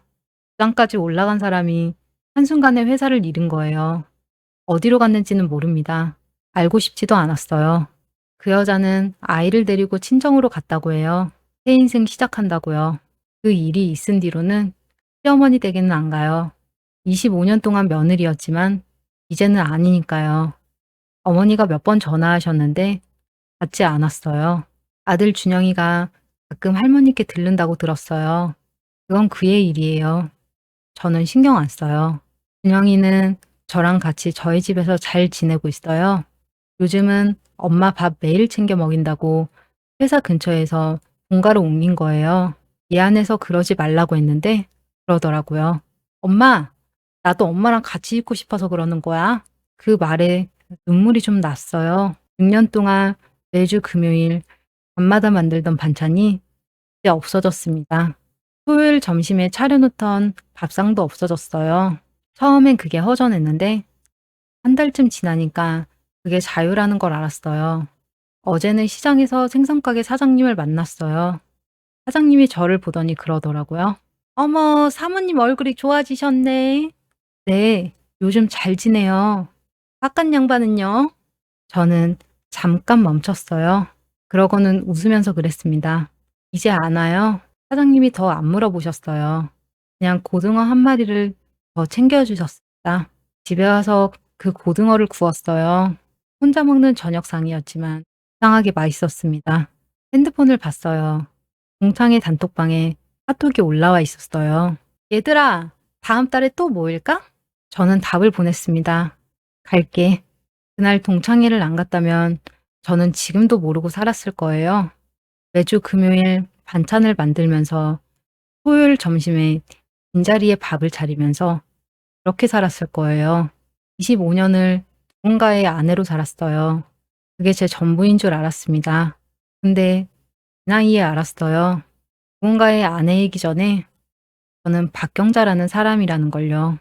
부장까지 올라간 사람이 한순간에 회사를 잃은 거예요. 어디로 갔는지는 모릅니다. 알고 싶지도 않았어요. 그 여자는 아이를 데리고 친정으로 갔다고 해요. 새 인생 시작한다고요. 그 일이 있은 뒤로는 시어머니 댁에는 안 가요. 25년 동안 며느리였지만 이제는 아니니까요. 어머니가 몇 번 전화하셨는데 받지 않았어요. 아들 준영이가 가끔 할머니께 들른다고 들었어요. 그건 그의 일이에요. 저는 신경 안 써요. 준영이는 저랑 같이 저희 집에서 잘 지내고 있어요. 요즘은 엄마 밥 매일 챙겨 먹인다고 회사 근처에서 본가로 옮긴 거예요. 미안해서 그러지 말라고 했는데 그러더라고요. 엄마, 나도 엄마랑 같이 있고 싶어서 그러는 거야. 그 말에 눈물이 좀 났어요. 6년 동안 매주 금요일 밤마다 만들던 반찬이 이제 없어졌습니다. 토요일 점심에 차려놓던 밥상도 없어졌어요. 처음엔 그게 허전했는데 한 달쯤 지나니까 그게 자유라는 걸 알았어요. 어제는 시장에서 생선가게 사장님을 만났어요. 사장님이 저를 보더니 그러더라고요. 어머, 사모님 얼굴이 좋아지셨네. 네, 요즘 잘 지내요. 바깥 양반은요? 저는 잠깐 멈췄어요. 그러고는 웃으면서 그랬습니다. 이제 안 와요? 사장님이 더 안 물어보셨어요. 그냥 고등어 한 마리를 더 챙겨주셨습니다. 집에 와서 그 고등어를 구웠어요. 혼자 먹는 저녁상이었지만 이상하게 맛있었습니다. 핸드폰을 봤어요. 동창회 단톡방에 카톡이 올라와 있었어요. 얘들아, 다음 달에 또 모일까? 저는 답을 보냈습니다. 갈게. 그날 동창회를 안 갔다면 저는 지금도 모르고 살았을 거예요. 매주 금요일 반찬을 만들면서 토요일 점심에 빈자리에 밥을 차리면서 그렇게 살았을 거예요. 25년을 누군가의 아내로 살았어요. 그게 제 전부인 줄 알았습니다. 근데 이 나이에 알았어요. 누군가의 아내이기 전에 저는 박경자라는 사람이라는 걸요.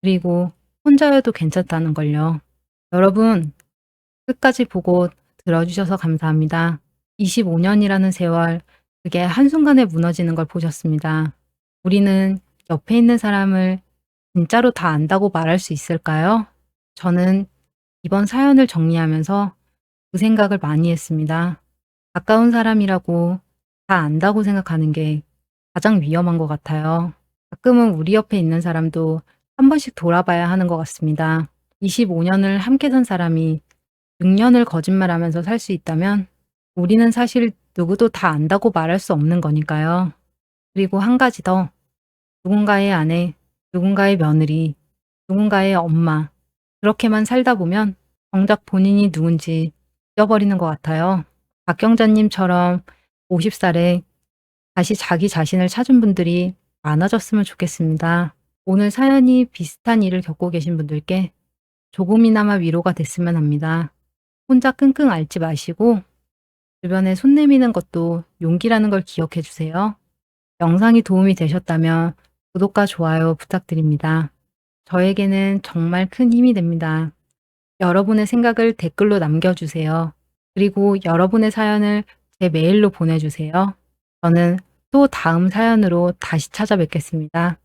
그리고 혼자여도 괜찮다는 걸요. 여러분, 끝까지 보고 들어주셔서 감사합니다. 25년이라는 세월, 그게 한순간에 무너지는 걸 보셨습니다. 우리는 옆에 있는 사람을 진짜로 다 안다고 말할 수 있을까요? 저는 이번 사연을 정리하면서 그 생각을 많이 했습니다. 가까운 사람이라고 다 안다고 생각하는 게 가장 위험한 것 같아요. 가끔은 우리 옆에 있는 사람도 한 번씩 돌아봐야 하는 것 같습니다. 25년을 함께 산 사람이 6년을 거짓말하면서 살 수 있다면 우리는 사실 누구도 다 안다고 말할 수 없는 거니까요. 그리고 한 가지 더, 누군가의 아내, 누군가의 며느리, 누군가의 엄마, 그렇게만 살다 보면 정작 본인이 누군지 잊어버리는 것 같아요. 박경자님처럼 50살에 다시 자기 자신을 찾은 분들이 많아졌으면 좋겠습니다. 오늘 사연이 비슷한 일을 겪고 계신 분들께 조금이나마 위로가 됐으면 합니다. 혼자 끙끙 앓지 마시고 주변에 손 내미는 것도 용기라는 걸 기억해 주세요. 영상이 도움이 되셨다면 구독과 좋아요 부탁드립니다. 저에게는 정말 큰 힘이 됩니다. 여러분의 생각을 댓글로 남겨주세요. 그리고 여러분의 사연을 제 메일로 보내주세요. 저는 또 다음 사연으로 다시 찾아뵙겠습니다.